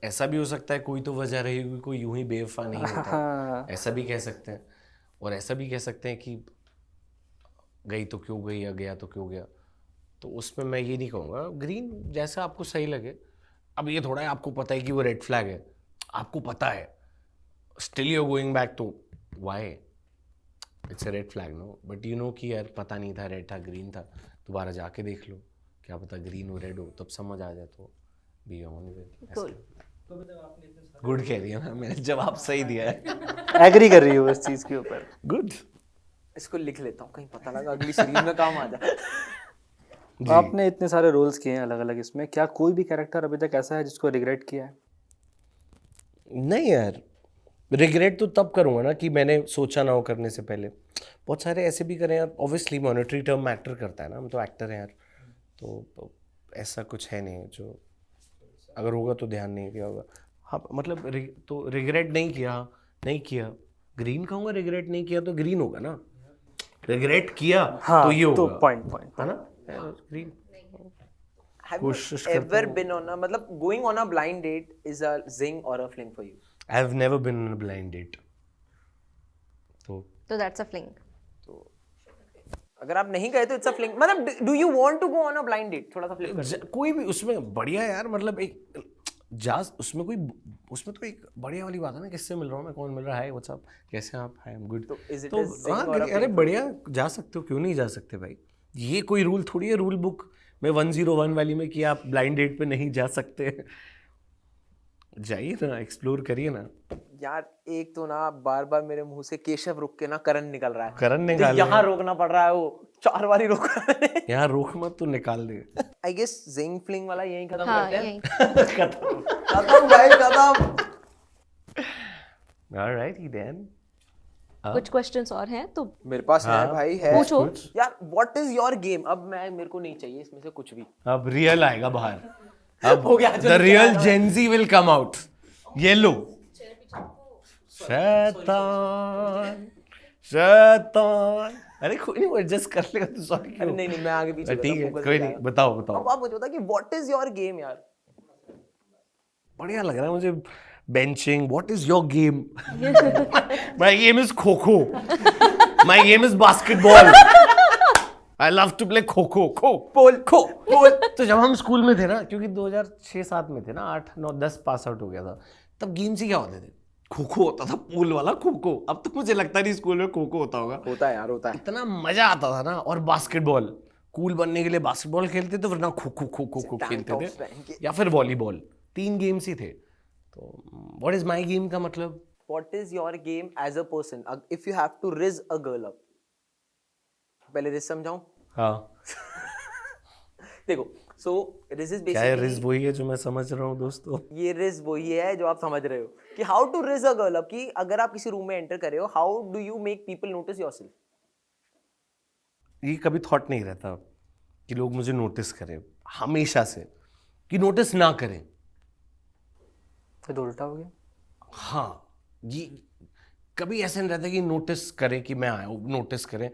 [SPEAKER 2] ऐसा भी हो सकता है कोई तो वजह रहेगी, कोई यूं ही बेवफा नहीं होता, ऐसा भी कह सकते हैं। और ऐसा भी कह सकते हैं कि गई तो क्यों गई या गया तो क्यों गया। तो उसमें मैं ये नहीं कहूँगा, ग्रीन जैसा आपको सही लगे। अब ये थोड़ा है आपको पता है कि वो रेड फ्लैग है, आपको पता है, स्टिल यू गोइंग बैक, तो why? It's a red flag no, but you know कि यार पता नहीं था रेड था ग्रीन था, दोबारा जाके देख लो, क्या पता ग्रीन हो रेड हो, तब समझ आ जाए, तो बी ऑन विद। गुड कह रही है, मैंने जवाब सही दिया है।
[SPEAKER 4] एग्री कर रही हो इस चीज के ऊपर।
[SPEAKER 2] गुड।
[SPEAKER 1] इसको लिख लेता हूँ, कहीं पता लगा अगली सीरीज में काम आ जाए।
[SPEAKER 4] आपने इतने सारे रोल्स किए हैं अलग अलग, इसमें क्या कोई भी कैरेक्टर अभी तक ऐसा है जिसको रिग्रेट किया है?
[SPEAKER 2] नहीं यार, रिग्रेट तो तब करूँगा ना कि मैंने सोचा ना हो करने से पहले। बहुत सारे ऐसे भी करें यार, ऑब्वियसली मॉनेटरी टर्म मैटर करता है ना, हम तो एक्टर हैं यार, तो ऐसा कुछ है नहीं जो अगर होगा तो ध्यान नहीं किया होगा। हाँ मतलब तो रिग्रेट नहीं किया, ग्रीन कहूँगा, रिग्रेट नहीं किया तो ग्रीन होगा ना, रिग्रेट किया
[SPEAKER 4] हाँ,
[SPEAKER 2] तो ये होगा,
[SPEAKER 4] तो पॉइंट
[SPEAKER 2] है ना, green.
[SPEAKER 1] Have you ever been on a, मतलब going on a blind date is a zing or a fling for you?
[SPEAKER 2] I have never been on a blind date. तो
[SPEAKER 3] दैट्स अ फ्लिंग।
[SPEAKER 1] तो अगर आप नहीं गए तो it's a fling, मतलब do you want to go on a blind date? थोड़ा सा फ्लिप कर।
[SPEAKER 2] कोई भी उसमें बढ़िया यार, मतलब एक उसमें तो एक बढ़िया वाली बात है ना, किससे मिल रहा हूँ मैं, कौन मिल रहा है, व्हाट्सअप, कैसे आप, हाय आई एम गुड।
[SPEAKER 1] तो is it
[SPEAKER 2] तो
[SPEAKER 1] a zing
[SPEAKER 2] हाँ,
[SPEAKER 1] or a
[SPEAKER 2] अरे
[SPEAKER 1] fling?
[SPEAKER 2] बढ़िया, जा सकते हो, क्यों नहीं जा सकते भाई। ये कोई रूल थोड़ी है रूल बुक में 101 वाली में कि आप ब्लाइंड डेट पे नहीं जा सकते। जाइए ना, एक्सप्लोर करिए ना
[SPEAKER 1] यार। एक तो ना बार बार मेरे मुंह से केशव रुक के ना करण निकल रहा है,
[SPEAKER 2] करण निकाल
[SPEAKER 1] यहाँ रोकना पड़ रहा है, वो 4 बार ही रोका मैंने।
[SPEAKER 2] यहाँ रोक मत तो निकाल दे।
[SPEAKER 1] आई गेस जिंग फ्लिंग वाला यहीं खत्म
[SPEAKER 3] हाँ,
[SPEAKER 1] करते हैं।
[SPEAKER 3] यही।
[SPEAKER 1] खत्म भाई, खत्म।
[SPEAKER 2] ऑलराइट देन,
[SPEAKER 3] कुछ क्वेश्चंस और हैं तो
[SPEAKER 1] मेरे पास है भाई, है।
[SPEAKER 3] पूछो।
[SPEAKER 1] यार व्हाट इज योर गेम? अब मेरे को नहीं चाहिए इसमें से कुछ भी।
[SPEAKER 2] अब रियल आएगा बाहर, अब
[SPEAKER 1] हो गया, जो
[SPEAKER 2] the real gen Z will come out. ये लो, शैतान शैतान। अरे कोई नहीं, वो एडजस्ट कर लेगा तू, सॉरी
[SPEAKER 1] अरे नहीं नहीं, मैं आगे पीछे
[SPEAKER 2] ठीक है, कोई नहीं, बताओ बताओ।
[SPEAKER 1] अब आप मुझे बता कि व्हाट इज योर गेम यार।
[SPEAKER 2] बढ़िया लग रहा है मुझे। Benching, what is your game? My game is kho kho, my game is basketball, I love to play kho kho खो पोल। तो जब हम स्कूल में थे ना, क्योंकि 2006-7 में थे ना, 8 9 10 पास आउट हो गया था, तब गेम्स ही क्या होते थे? खो खो होता था, पूल वाला खो खो। अब तो मुझे लगता नहीं स्कूल में खो खो होता होगा।
[SPEAKER 1] होता है यार, होता है।
[SPEAKER 2] इतना मजा आता था ना। और बास्केटबॉल, कूल बनने के लिए बास्केटबॉल खेलते थे, वरना खो खो खो खो खो खेलते थे, या फिर वॉलीबॉल। 3 गेम्स ही थे। तो व्हाट इज माय गेम का मतलब?
[SPEAKER 1] What is your game as a person if you have to rizz a girl up? पहले रिज समझाऊं?
[SPEAKER 2] हाँ,
[SPEAKER 1] देखो, सो रिज इज
[SPEAKER 2] क्या है रिज?
[SPEAKER 1] बेसिकली,
[SPEAKER 2] वही है जो मैं समझ रहा हूँ दोस्तों।
[SPEAKER 1] ये रिज वही है जो आप समझ रहे हो कि how to rizz a girl up, कि अगर आप किसी रूम में एंटर कर रहे हो, how do you make people notice yourself?
[SPEAKER 2] ये कभी थॉट नहीं रहता कि लोग मुझे नोटिस करें, हमेशा से कि नोटिस ना करें।
[SPEAKER 4] तो उल्टा हो गया।
[SPEAKER 2] हाँ, ये कभी ऐसा नहीं रहता कि नोटिस करें कि मैं आया हूँ, नोटिस करें।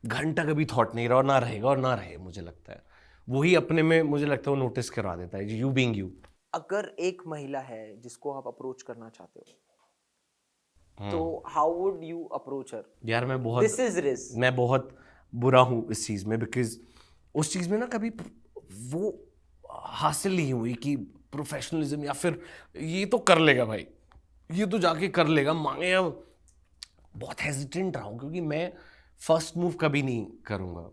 [SPEAKER 2] घंटा कभी थॉट नहीं रहा, और ना रहेगा और ना रहे। मुझे लगता है वही अपने में, मुझे लगता है वो नोटिस करवा देता है, यू बीइंग यू।
[SPEAKER 1] अगर एक महिला है जिसको आप अप्रोच करना चाहते हो, तो हाउ वुड यू अप्रोच हर?
[SPEAKER 2] यार मैं
[SPEAKER 1] दिस इज रिज।
[SPEAKER 2] मैं बहुत बुरा हूँ इस चीज़ में, बिकॉज उस चीज़ में ना कभी वो हासिल नहीं हुई कि प्रोफेशनलिज्म, या फिर ये तो कर लेगा भाई, ये तो जाके कर लेगा, मांगे। या बहुत हेजिटेंट रहा हूँ, क्योंकि मैं फर्स्ट मूव कभी नहीं करूँगा,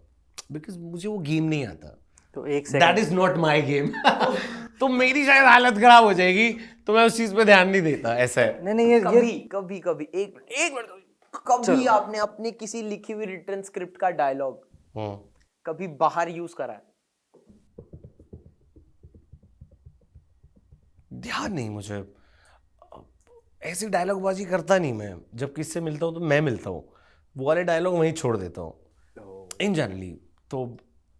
[SPEAKER 2] बिकॉज मुझे वो गेम नहीं आता।
[SPEAKER 4] तो एक
[SPEAKER 2] that is not my game. तो मेरी शायद हालत खराब हो जाएगी, तो मैं उस चीज़ पे ध्यान नहीं देता। ऐसा है।
[SPEAKER 4] नहीं नहीं, ये
[SPEAKER 1] कभी एक मिनट, कभी आपने अपनी किसी लिखी हुई रिटन स्क्रिप्ट का डायलॉग कभी बाहर यूज करा है?
[SPEAKER 2] ध्यान नहीं मुझे, ऐसी डायलॉग बाजी करता नहीं मैं। जब किससे मिलता हूँ तो मैं मिलता हूँ, वो वाले डायलॉग वहीं छोड़ देता हूँ इन जनरली। तो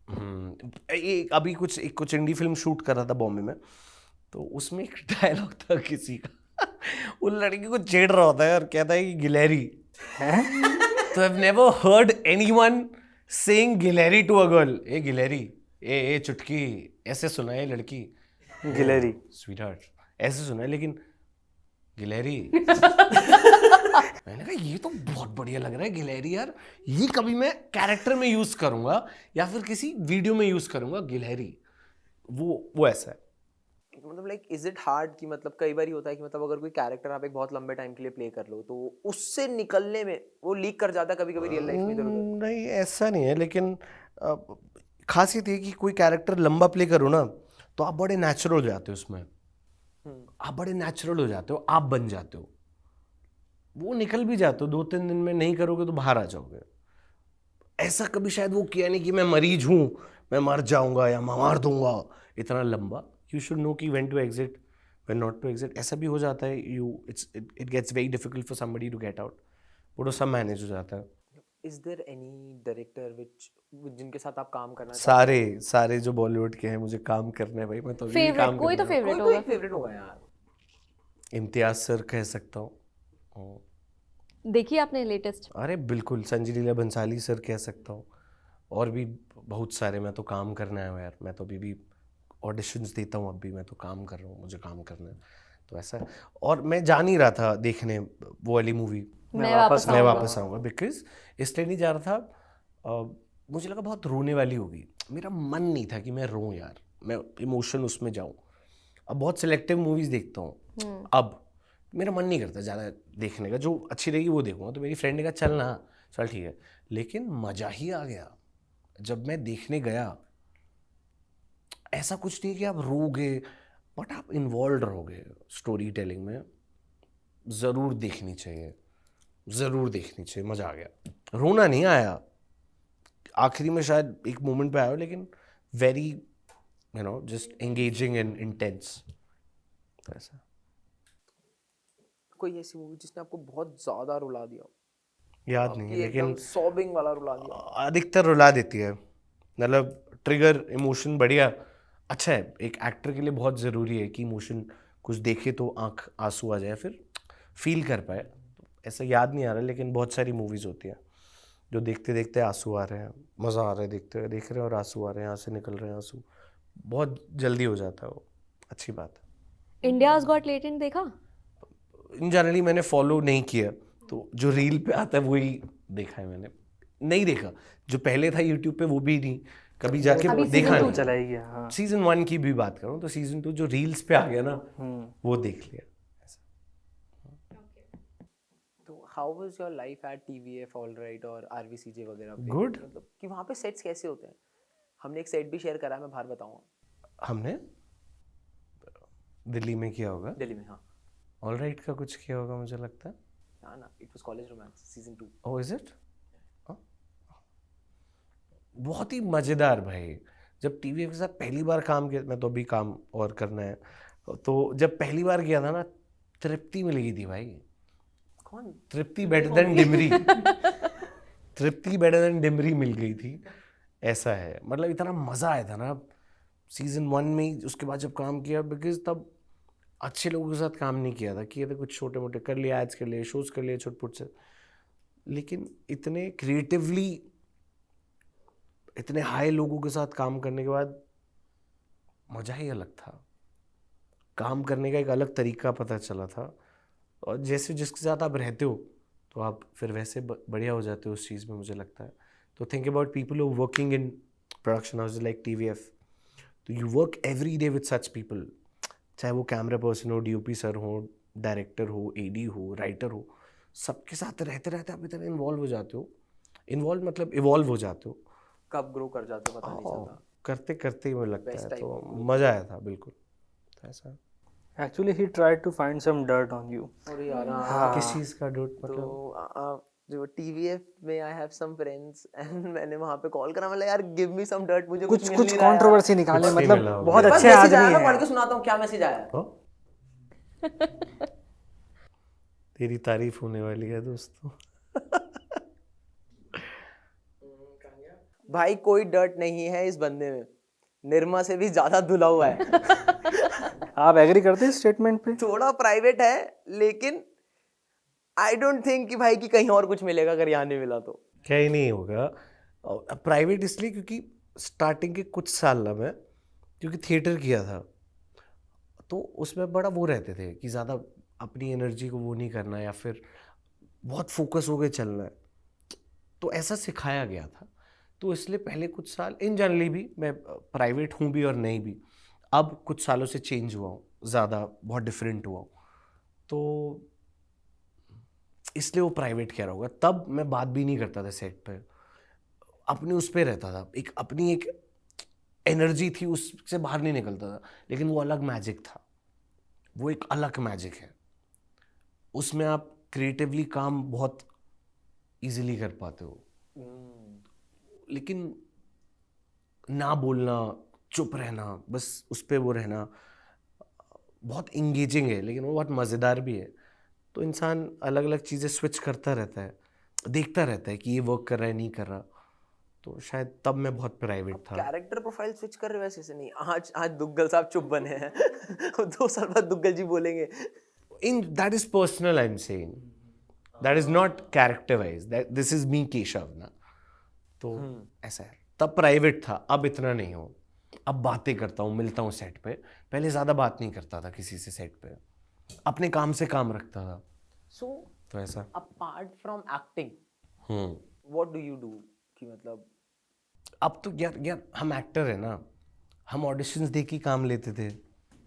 [SPEAKER 2] ये अभी कुछ इंडी फिल्म शूट कर रहा था बॉम्बे में, तो उसमें एक डायलॉग था किसी का, उन लड़की को छेड़ रहा होता है और कहता है कि गिलहरी। तो I have never heard anyone saying गिलहरी टू अ गर्ल। ए गिलहरी, ए चुटकी, ऐसे सुना है लड़की,
[SPEAKER 4] गिलहरी
[SPEAKER 2] स्वीटहार्ट, ऐसे सुना है, लेकिन गिलहरी। मैंने कहा ये तो बहुत बढ़िया लग रहा है गिलहरी यार, ये कभी मैं कैरेक्टर में यूज करूंगा या फिर किसी वीडियो में यूज करूंगा गिलहरी। वो ऐसा है।
[SPEAKER 1] मतलब लाइक इज इट हार्ड कि मतलब कई बार होता है कि मतलब अगर कोई कैरेक्टर आप एक बहुत लंबे टाइम के लिए प्ले कर लो, तो उससे निकलने में वो लीक कर जाता है कभी कभी रियल लाइफ में इधर उधर।
[SPEAKER 2] नहीं ऐसा नहीं है, लेकिन खासियत ये कि कोई कैरेक्टर लंबा प्ले करो ना, तो आप बड़े नेचुरल हो जाते हो उसमें। आप बड़े नेचुरल हो जाते हो, आप बन जाते हो, वो निकल भी जाते हो। 2-3 दिन में नहीं करोगे तो बाहर आ जाओगे। ऐसा कभी शायद वो किया नहीं कि मैं मरीज हूं, मैं मर जाऊंगा या मार दूंगा इतना लंबा। यू शुड नो कि when to exit, when not to exit. ऐसा भी हो जाता है, it gets very difficult for somebody to get out. वो तो सब मैनेज हो जाता है।
[SPEAKER 1] इज देयर एनी डायरेक्टर जिनके साथ आप काम करना चाहते
[SPEAKER 2] सारे जो बॉलीवुड के हैं मुझे काम करना है भाई। मैं तो अभी
[SPEAKER 3] फेवरेट
[SPEAKER 2] काम
[SPEAKER 3] कोई तो
[SPEAKER 2] कर रहा
[SPEAKER 3] फेवरेट
[SPEAKER 1] हो?
[SPEAKER 3] होगा।
[SPEAKER 1] कोई फेवरेट होगा यार।
[SPEAKER 2] हूं। इम्तियाज सर कह सकता हूँ।
[SPEAKER 3] देखिए आपने लेटेस्ट?
[SPEAKER 2] अरे बिल्कुल, संजय लीला बंसाली सर कह सकता हूँ, और भी बहुत सारे। मैं तो काम करना है यार, मैं तो अभी भी ऑडिशंस देता हूँ, अभी मैं तो काम कर रहा हूँ, मुझे काम करना है। तो ऐसा। और मैं जा नहीं रहा था देखने वो वाली मूवी,
[SPEAKER 3] मैं वापस
[SPEAKER 2] आऊँगा, बिकॉज इसलिए नहीं जा रहा था, मुझे लगा बहुत रोने वाली होगी। मेरा मन नहीं था कि मैं रोऊं यार, मैं इमोशन उसमें जाऊं। अब बहुत सिलेक्टिव मूवीज़ देखता हूँ, अब मेरा मन नहीं करता ज़्यादा देखने का। जो अच्छी रहेगी वो देखूंगा। तो मेरी फ्रेंड ने कहा चल ना, चल ठीक है। लेकिन मज़ा ही आ गया जब मैं देखने गया। ऐसा कुछ नहीं कि आप रोगे, बट आप इन्वॉल्व रहोगे स्टोरी टेलिंग में। ज़रूर देखनी चाहिए, ज़रूर देखनी चाहिए। मज़ा आ गया, रोना नहीं आया। आखिरी में शायद एक मोमेंट पे आया, लेकिन very just engaging and intense. तो ऐसा।
[SPEAKER 1] कोई ऐसी मूवी जिसने आपको बहुत ज्यादा रुला दिया हो?
[SPEAKER 2] याद नहीं है, लेकिन
[SPEAKER 1] सॉबिंग वाला रुला दिया?
[SPEAKER 2] अधिकतर रुला देती है। मतलब ट्रिगर इमोशन बढ़िया अच्छा है। एक एक्टर के लिए बहुत ज़रूरी है कि इमोशन कुछ देखे तो आंख आंसू आ जाए, फिर फील कर पाए। तो ऐसा याद नहीं आ रहा, लेकिन बहुत सारी मूवीज़ होती हैं जो देखते देखते आंसू आ रहे हैं, मज़ा आ रहा है, देख रहे हैं और आंसू आ रहे हैं, यहाँ से निकल रहे हैं आंसू, बहुत जल्दी हो जाता है वो, अच्छी बात है।
[SPEAKER 3] इंडियाज गॉट टैलेंट देखा?
[SPEAKER 2] इन जनरली मैंने फॉलो नहीं किया, तो जो रील पे आता है वही देखा है मैंने, नहीं देखा जो पहले था यूट्यूब पे वो भी नहीं, कभी जाके
[SPEAKER 3] अभी
[SPEAKER 2] देखा
[SPEAKER 3] season
[SPEAKER 2] नहीं।
[SPEAKER 4] चला ही गया। हाँ।
[SPEAKER 2] सीजन 1 की भी बात करूँ तो सीजन 2 जो रील्स पे आ गया ना वो देख लिया।
[SPEAKER 1] तो how was your life at TVF alright और आरवीसीजे वगैरह पे?
[SPEAKER 2] Good.
[SPEAKER 1] मतलब कि वहाँ पे सेट्स कैसे होते हैं? हमने एक सेट भी शेयर करा है, मैं बाहर बताऊंगा।
[SPEAKER 2] हमने दिल्ली में किया होगा,
[SPEAKER 1] दिल्ली में, हाँ।
[SPEAKER 2] ऑलराइट का कुछ किया होगा मुझे लगता है।
[SPEAKER 1] ना ना, it was college romance season 2।
[SPEAKER 2] Oh is it? बहुत ही मज़ेदार भाई। जब टीवी के साथ पहली बार काम किया, मैं तो अभी काम और करना है, तो जब पहली बार किया था ना, तृप्ति मिल गई थी भाई।
[SPEAKER 1] कौन?
[SPEAKER 2] तृप्ति बेटर देन डिमरी। तृप्ति बेटर देन डिमरी मिल गई थी, ऐसा है। मतलब इतना मज़ा आया था ना सीजन 1 में ही। उसके बाद जब काम किया, बिकॉज तब अच्छे लोगों के साथ काम नहीं किया था, किए थे कुछ छोटे मोटे, कर लिए एड्स, कर लिए शोज, कर लिए छोट पुट से, लेकिन इतने क्रिएटिवली इतने हाई लोगों के साथ काम करने के बाद मज़ा ही अलग था। काम करने का एक अलग तरीका पता चला था, और जैसे जिसके साथ आप रहते हो तो आप फिर वैसे बढ़िया हो जाते हो उस चीज़ में, मुझे लगता है। तो think about people who working in production houses like TVF, तो you work every day with such people, चाहे वो कैमरा पर्सन हो, डीओपी सर हो, डायरेक्टर हो, एडी हो, राइटर हो, सबके साथ रहते रहते आप इतना इन्वॉल्व हो जाते हो। इन्वॉल्व मतलब इवॉल्व हो जाते हो,
[SPEAKER 1] कब ग्रो कर जाते हो पता नहीं चलता।
[SPEAKER 2] करते करते ही मुझे लगता
[SPEAKER 1] Best
[SPEAKER 2] है।
[SPEAKER 1] type
[SPEAKER 2] तो
[SPEAKER 1] of
[SPEAKER 2] मज़ा आया था बिल्कुल, तो ऐसा।
[SPEAKER 4] Actually, he tried to find some dirt on you.
[SPEAKER 1] और यार
[SPEAKER 2] किस चीज़ का डोट मतलब?
[SPEAKER 1] तो जो टीवीएफ में I have some friends and मैंने वहाँ पे कॉल करा, मतलब यार गिव मी सम डर्ट, मुझे कुछ
[SPEAKER 4] कुछ
[SPEAKER 1] मिल
[SPEAKER 4] कुछ
[SPEAKER 1] नहीं रहा है।
[SPEAKER 4] कंट्रोवर्सी निकाले,
[SPEAKER 2] कुछ नहीं
[SPEAKER 4] मतलब
[SPEAKER 2] मिला होगा।
[SPEAKER 4] बहुत
[SPEAKER 1] बस
[SPEAKER 4] अच्छे
[SPEAKER 1] मैसेज आया
[SPEAKER 4] आदमी
[SPEAKER 1] ना, पढ़
[SPEAKER 4] हैं।
[SPEAKER 1] के सुनाता हूँ क्या मैसेज आया।
[SPEAKER 2] ओ? तेरी तारीफ होने वाली है दोस्तों।
[SPEAKER 1] भाई कोई डर्ट नहीं है इस बंदे में, निर्मा से भी ज्यादा धुला हुआ है।
[SPEAKER 4] आप एग्री करते हैं स्टेटमेंट पे?
[SPEAKER 1] थोड़ा प्राइवेट है, लेकिन आई डोंट थिंक कि भाई कि कहीं और कुछ मिलेगा अगर यहाँ नहीं मिला तो।
[SPEAKER 2] क्या ही नहीं होगा। प्राइवेट इसलिए क्योंकि स्टार्टिंग के कुछ साल ना मैं, क्योंकि थिएटर किया था, तो उसमें बड़ा वो रहते थे कि ज़्यादा अपनी एनर्जी को वो नहीं करना, या फिर बहुत फोकस हो के चलना है, तो ऐसा सिखाया गया था। तो इसलिए पहले कुछ साल इन जनरली भी मैं प्राइवेट हूँ भी और नहीं भी, अब कुछ सालों से चेंज हुआ हूँ, ज़्यादा बहुत डिफरेंट हुआ हूँ, तो इसलिए वो प्राइवेट कह रहा होगा। तब मैं बात भी नहीं करता था सेट पे, अपने उस पे रहता था, एक अपनी एक एनर्जी थी, उससे बाहर नहीं निकलता था। लेकिन वो अलग मैजिक था, वो एक अलग मैजिक है, उसमें आप क्रिएटिवली काम बहुत इजीली कर पाते हो। लेकिन ना बोलना, चुप रहना, बस उस पे वो रहना बहुत इंगेजिंग है, लेकिन वो बहुत मज़ेदार भी है। तो इंसान अलग अलग चीज़ें स्विच करता रहता है, देखता रहता है कि ये वर्क कर रहा है नहीं कर रहा। तो शायद तब मैं बहुत प्राइवेट था।
[SPEAKER 1] कैरेक्टर प्रोफाइल स्विच कर रहे हो वैसे से नहीं। आज दुग्गल साहब चुप बने हैं। 2 साल बाद दुग्गल जी बोलेंगे।
[SPEAKER 2] In that is personal, I'm saying. That is not character wise. This is me, Keshav ना। तो ऐसा है। तब प्राइवेट था, अब इतना नहीं हो। अब बातें करता हूँ, मिलता हूँ सेट पे। पहले ज़्यादा बात नहीं करता था किसी से सेट पे, अपने काम से काम रखता था।
[SPEAKER 1] So
[SPEAKER 2] तो ऐसा।
[SPEAKER 1] apart from acting, what do you do? कि मतलब
[SPEAKER 2] अब तो यार हम एक्टर है ना, हम ऑडिशंस दे के काम लेते थे।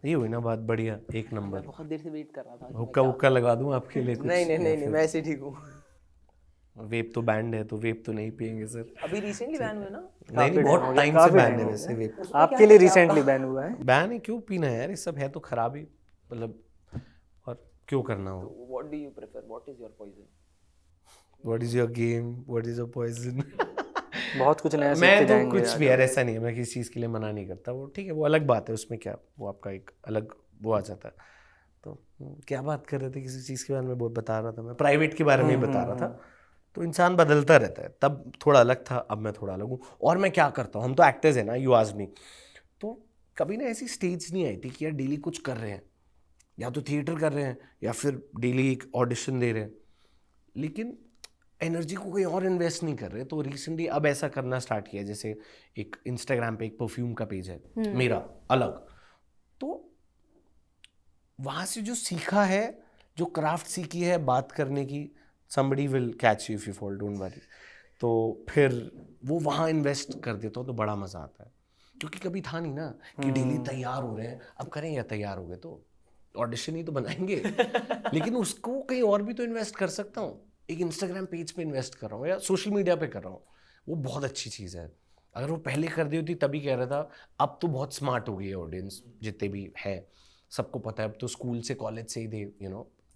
[SPEAKER 2] ये हुई ना बात, बढ़िया, एक नंबर।
[SPEAKER 1] बहुत देर से वेट कर रहा था।
[SPEAKER 2] हुक्का हुक्का लगा दूं आपके लिए कुछ?
[SPEAKER 1] नहीं, मैं ऐसे ठीक हूँ।
[SPEAKER 2] वेप तो बैंड है, तो वेप तो नहीं पियेंगे सर।
[SPEAKER 1] अभी रिसेंटली बैन हुए ना।
[SPEAKER 2] नहीं, बहुत टाइम से बैन है वैसे वेप।
[SPEAKER 4] आपके लिए रिसेंटली बैन हुआ है।
[SPEAKER 2] बैन है, क्यों पीना है यार, ये सब है तो खराब ही, मतलब, और क्यों करना हो।
[SPEAKER 1] What do you prefer? What is your poison?
[SPEAKER 2] What is your game? What is your poison?
[SPEAKER 4] बहुत कुछ नया सीख
[SPEAKER 2] मैं
[SPEAKER 4] के
[SPEAKER 2] तो
[SPEAKER 4] जाएंगे
[SPEAKER 2] कुछ
[SPEAKER 4] आज।
[SPEAKER 2] भी यार, ऐसा नहीं है, मैं किसी चीज़ के लिए मना नहीं करता। वो ठीक है, वो अलग बात है, उसमें क्या, वो आपका एक अलग वो आ जाता है। तो क्या बात कर रहे थे, किसी चीज़ के बारे में बहुत बता रहा था मैं, प्राइवेट के बारे में ही बता रहा था। तो इंसान बदलता रहता है, तब थोड़ा अलग था, अब मैं थोड़ा अलग हूँ। और मैं क्या करता हूँ, हम तो एक्टर्स हैं ना, यू आस्क मी, तो कभी ना ऐसी स्टेज नहीं आई थी कि यार डेली कुछ कर रहे हैं या तो थिएटर कर रहे हैं या फिर डेली एक ऑडिशन दे रहे हैं, लेकिन एनर्जी को कहीं और इन्वेस्ट नहीं कर रहे। तो रिसेंटली अब ऐसा करना स्टार्ट किया, जैसे एक इंस्टाग्राम पे एक परफ्यूम का पेज है मेरा अलग, तो वहाँ से जो सीखा है, जो क्राफ्ट सीखी है बात करने की, somebody will catch you if you fall, don't worry, तो फिर वो वहाँ इन्वेस्ट कर देता हूँ तो बड़ा मज़ा आता है। क्योंकि कभी था नहीं ना कि डेली तैयार हो रहे हैं, अब करें या तैयार हो गए तो ऑडिशन ही तो बनाएंगे लेकिन उसको कहीं और भी तो इन्वेस्ट कर सकता हूँ। एक इंस्टाग्राम पेज पे इन्वेस्ट कर रहा हूँ या सोशल मीडिया पे कर रहा हूँ, वो बहुत अच्छी चीज़ है। अगर वो पहले कर दी होती तभी कह रहा था। अब तो बहुत स्मार्ट हो गई है ऑडियंस, जितने भी है सबको पता है। अब तो स्कूल से कॉलेज से ही they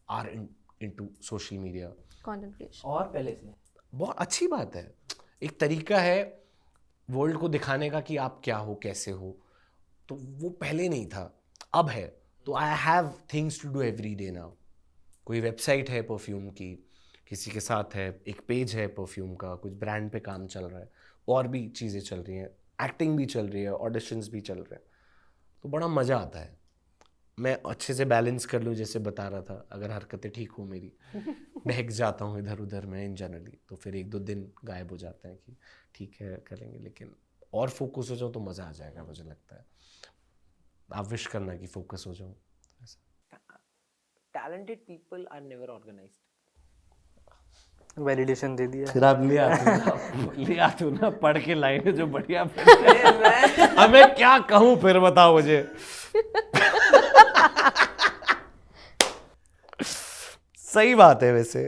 [SPEAKER 2] are into social media,
[SPEAKER 3] content creation.
[SPEAKER 1] और पहले से
[SPEAKER 2] बहुत अच्छी बात है। एक तरीका है वर्ल्ड को दिखाने का कि आप क्या हो, कैसे हो, तो वो पहले नहीं था, अब है। तो I have things to do every day now. कोई वेबसाइट है परफ्यूम की, किसी के साथ है, एक पेज है परफ्यूम का, कुछ ब्रांड पे काम चल रहा है, और भी चीज़ें चल रही हैं, एक्टिंग भी चल रही है, ऑडिशंस भी चल रहे हैं, तो बड़ा मज़ा आता है। मैं अच्छे से बैलेंस कर लूँ, जैसे बता रहा था, अगर हरकतें ठीक हो मेरी, बहक जाता हूँ इधर उधर में इन जनरली, तो फिर 1-2 दिन गायब हो जाते हैं कि ठीक है करेंगे, लेकिन और फोकस हो जाओ तो मज़ा आ जाएगा मुझे लगता है। आप विश करना कि फोकस हो जाओ।
[SPEAKER 1] Talented people are never organised.
[SPEAKER 4] Validation दे दिया।
[SPEAKER 2] फिर आप ले आते हो ना पढ़ के लाइनें जो बढ़िया अब मैं क्या कहूँ फिर बताओ मुझे। सही बात है वैसे,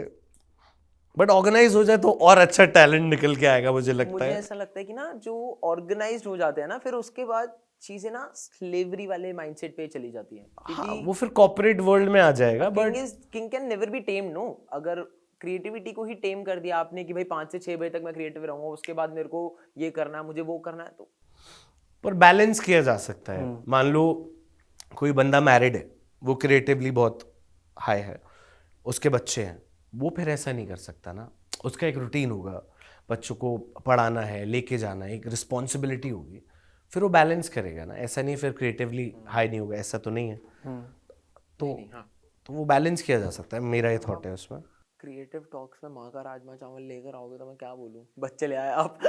[SPEAKER 2] बट ऑर्गेनाइज हो जाए तो और अच्छा टैलेंट निकल के आएगा मुझे लगता
[SPEAKER 1] मुझे
[SPEAKER 2] है।
[SPEAKER 1] ऐसा लगता है कि ना जो ऑर्गेनाइज्ड हो जाते हैं ना, फिर उसके बाद चीजें ना स्लेवरी वाले माइंडसेट पे चली जाती हैं।
[SPEAKER 2] हाँ, वो फिर कॉर्पोरेट वर्ल्ड में आ जाएगा। But
[SPEAKER 1] king can never be tame no. अगर क्रिएटिविटी को ही टेम कर दिया आपने कि भाई 5 से 6 बजे तक मैं क्रिएटिव रहूंगा, उसके बाद मेरे को ये करना है, मुझे वो करना है, तो
[SPEAKER 2] पर बैलेंस किया जा सकता है। मान लो कोई बंदा मैरिड है, वो क्रिएटिवली बहुत हाई है, उसके बच्चे हैं, वो फिर ऐसा नहीं कर सकता ना। उसका एक रूटीन होगा, बच्चों को पढ़ाना है, लेके जाना है, एक रिस्पॉन्सिबिलिटी होगी, फिर वो बैलेंस करेगा ना। ऐसा नहीं फिर क्रिएटिवली हाई नहीं होगा, ऐसा तो नहीं है। तो वो बैलेंस किया जा सकता है, मेरा ये थॉट है उसमें।
[SPEAKER 1] क्रिएटिव टॉक्स में माँ का राजमा चावल लेकर आओगे तो मैं क्या बोलूं, बच्चे ले आए आप।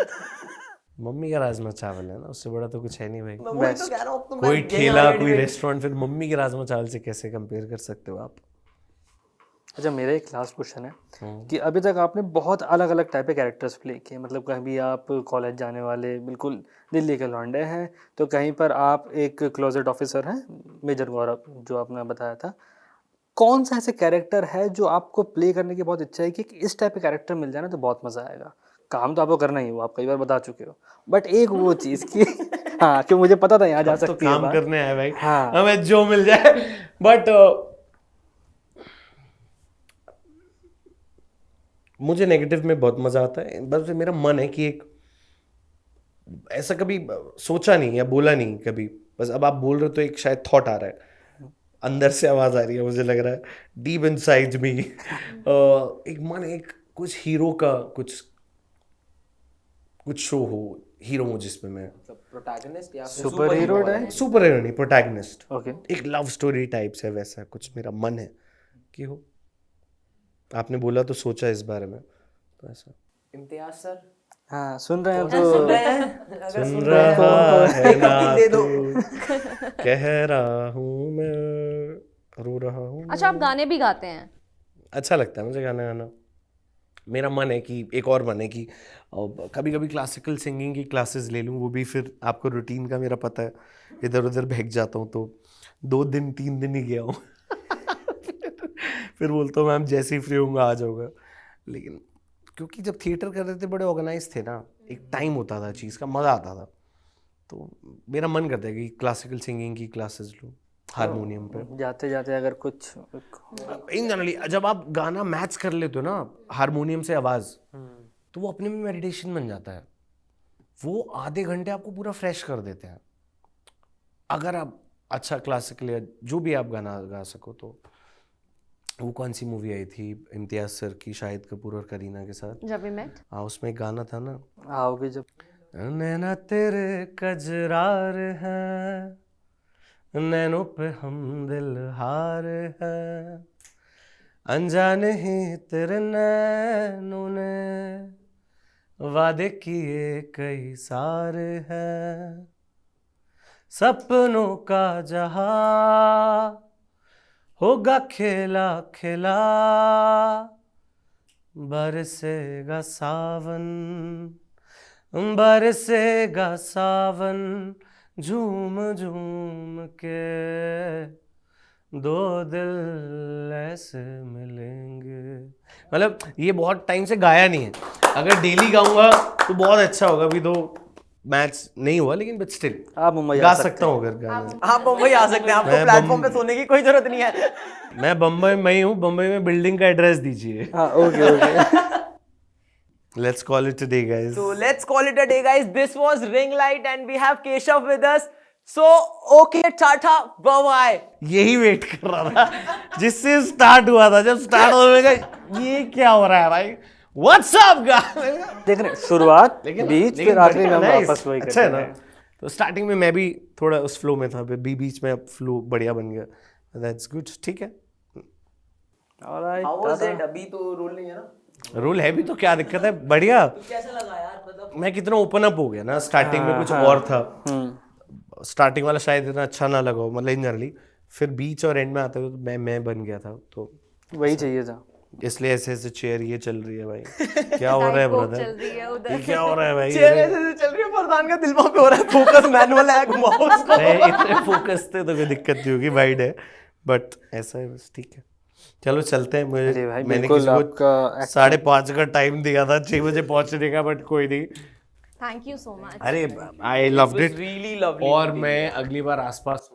[SPEAKER 2] मम्मी का राजमा चावल है ना, उससे बड़ा तो कुछ है नहीं भाई।
[SPEAKER 1] मैं वही तो कह रहा हूँ, तो
[SPEAKER 2] कोई
[SPEAKER 1] मैं
[SPEAKER 2] ठेला,
[SPEAKER 1] यही
[SPEAKER 2] कोई
[SPEAKER 1] ready-made-
[SPEAKER 2] रेस्टोरेंट फिर मम्मी के राजमा चावल से कैसे कंपेयर कर सकते हो आप?
[SPEAKER 4] अच्छा, मेरा एक लास्ट क्वेश्चन है कि अभी तक आपने बहुत अलग अलग टाइप के कैरेक्टर्स प्ले किए। मतलब कहीं आप कॉलेज जाने वाले बिल्कुल दिल्ली के लौंडे हैं, तो कहीं पर आप एक क्लोजेट ऑफिसर हैं, मेजर गौरव जो आपने बताया था। कौन सा ऐसे कैरेक्टर है जो आपको प्ले करने की बहुत इच्छा है कि इस टाइप का कैरेक्टर मिल जाए ना तो बहुत मज़ा आएगा? काम तो आपको करना ही, वो आप कई बार बता चुके हो, बट एक वो चीज़ की हाँ, कि मुझे पता था यहाँ जा
[SPEAKER 2] तो
[SPEAKER 4] सकती है
[SPEAKER 2] काम
[SPEAKER 4] बात।
[SPEAKER 2] करने आए भाई,
[SPEAKER 4] हाँ।
[SPEAKER 2] हमें जो मिल जाए। बट मुझे नेगेटिव में बहुत मजा आता है। बस मेरा मन है कि एक ऐसा कभी सोचा नहीं या बोला नहीं कभी, बस अब आप बोल रहे हो तो एक शायद थॉट आ रहा है, अंदर से आवाज आ रही है, मुझे लग रहा है डीप इनसाइड मी। एक मन, एक कुछ हीरो का कुछ शो हो, हीरो हो जिसमें मैं
[SPEAKER 1] प्रोटैगनिस्ट या
[SPEAKER 4] super hero type?
[SPEAKER 2] Super hero नहीं, प्रोटैगनिस्ट।
[SPEAKER 4] ओके।
[SPEAKER 2] एक लव स्टोरी टाइप से वैसा कुछ मेरा मन है कि हो। आपने बोला तो सोचा इस बारे में, तो ऐसा।
[SPEAKER 1] इम्तियाज सर
[SPEAKER 4] हाँ, सुन रहे हैं
[SPEAKER 1] सुन
[SPEAKER 4] तो
[SPEAKER 1] रहे हैं? अगर
[SPEAKER 2] सुन
[SPEAKER 1] रहे हैं
[SPEAKER 2] रहा
[SPEAKER 1] तो
[SPEAKER 2] है
[SPEAKER 1] एक
[SPEAKER 2] ना
[SPEAKER 1] अपनी दे दो।
[SPEAKER 2] तू, कह रहा हूँ मैं, रो रहा हूँ।
[SPEAKER 3] अच्छा, आप गाने भी गाते हैं?
[SPEAKER 2] अच्छा लगता है मुझे गाना गाना। मेरा मन है कि एक और मन है कि कभी कभी क्लासिकल सिंगिंग की क्लासेस ले लूँ। वो भी फिर आपको रूटीन का मेरा पता है, इधर उधर बहक जाता हूँ, तो 2 दिन 3 दिन ही गया हूँ। फिर बोलता हूँ मैम जैसे ही फ्री होऊंगा आ जाऊँगा। लेकिन क्योंकि जब थिएटर कर रहे थे बड़े ऑर्गेनाइज थे ना, एक टाइम होता था, चीज़ का मज़ा आता था, तो मेरा मन करता है कि क्लासिकल सिंगिंग की क्लासेस लूँ हारमोनियम पे।
[SPEAKER 4] जाते जाते अगर कुछ
[SPEAKER 2] इन जनरली जब आप गाना मैच कर लेते हो ना हारमोनियम से आवाज़, तो वो अपने में मेडिटेशन बन जाता है। वो आधे घंटे आपको पूरा फ्रेश कर देते हैं। अगर आप अच्छा क्लासिकल या जो भी आप गाना गा सको तो। वो कौन सी मूवी आई थी इम्तियाज सर की, शाहिद कपूर और करीना के साथ?
[SPEAKER 3] जब वी मेट।
[SPEAKER 2] हाँ, उसमें एक गाना था ना,
[SPEAKER 4] आओगे जब।
[SPEAKER 2] नैना तेरे कजरार हैं, नैनों पे हम दिल हार हैं, अनजाने ही तेरे नैनों ने वादे किए कई सारे हैं, सपनों का जहां होगा खेला खेला, बरसेगा सावन बरसेगा सावन, झूम झूम के दो दिल ऐसे मिलेंगे। मतलब ये बहुत टाइम से गाया नहीं है, अगर डेली गाऊंगा तो बहुत अच्छा होगा। अभी तो मैच नहीं हुआ लेकिन बट स्टिल
[SPEAKER 4] आप मुंबई
[SPEAKER 2] गा
[SPEAKER 4] आ सकते
[SPEAKER 2] सकता हूँ अगर गाना।
[SPEAKER 1] आप मुंबई आ सकते हैं, आपको
[SPEAKER 2] मैं
[SPEAKER 1] प्लेटफॉर्म पे सोने की कोई जरूरत नहीं है।
[SPEAKER 2] मैं बम्बई में ही हूँ, बम्बई में बिल्डिंग का एड्रेस दीजिए।
[SPEAKER 4] हाँ okay okay
[SPEAKER 2] Let's call it a day, guys.
[SPEAKER 1] So let's call it a day, guys. This was Ring Light and we have Keshav with us. So okay, tata, bye bye.
[SPEAKER 2] यही wait कर रहा था जिससे start हुआ था। जब start होने का ये क्या हो रहा है भाई, व्हाट्स अप गाइस।
[SPEAKER 4] देख रहे हैं, शुरुआत बीच फिर आखिरी में हम वापस वही
[SPEAKER 2] अच्छा है
[SPEAKER 4] करते
[SPEAKER 2] ना।
[SPEAKER 4] हैं।
[SPEAKER 2] तो स्टार्टिंग में मैं भी थोड़ा उस फ्लो में था, फिर बीच में अब फ्लो बढ़िया बन गया। दैट्स गुड, ठीक है।
[SPEAKER 4] Alright,
[SPEAKER 1] How was it? अभी तो रोल नहीं है ना?
[SPEAKER 2] रूल है भी तो क्या दिक्कत है, बढ़िया।
[SPEAKER 1] कैसा लगा यार, मतलब
[SPEAKER 2] मैं कितना ओपन अप हो गया ना, स्टार्टिंग में कुछ और था। स्टार्टिंग वाला शायद इतना अच्छा ना लगा हो, मतलब इन जनरली, फिर बीच और एंड में आते हुए तो मैं बन गया था। तो
[SPEAKER 4] वही चाहिए था।
[SPEAKER 2] इसलिए ऐसे ऐसे चेयर ये चल रही है भाई। क्या हो रहा है
[SPEAKER 3] Coke
[SPEAKER 2] ब्रदर,
[SPEAKER 3] चल रही है उधर।
[SPEAKER 2] ये क्या हो रहा है भाई?
[SPEAKER 1] चेहरे से चल रही है, फरदान का दिल वहां पे हो रहा है, फोकस मैनुअल है, घुमाओ उसको।
[SPEAKER 2] अरे इतने फोकस थे तो कोई दिक्कत नहीं होगी, वाइड है, बट ऐसा है बस, ठीक है। चलो चलते हैं।
[SPEAKER 4] अरे
[SPEAKER 2] मुझे
[SPEAKER 4] भाई,
[SPEAKER 2] मैंने
[SPEAKER 4] बिल्कुल
[SPEAKER 2] किसी को
[SPEAKER 4] आपका
[SPEAKER 2] 5:30 का टाइम दिया था, 6 बजे पहुंचने का, बट कोई नहीं।
[SPEAKER 3] Thank you so much.
[SPEAKER 2] अरे I loved it,
[SPEAKER 1] Really lovely.
[SPEAKER 2] और मैं अगली बार आसपास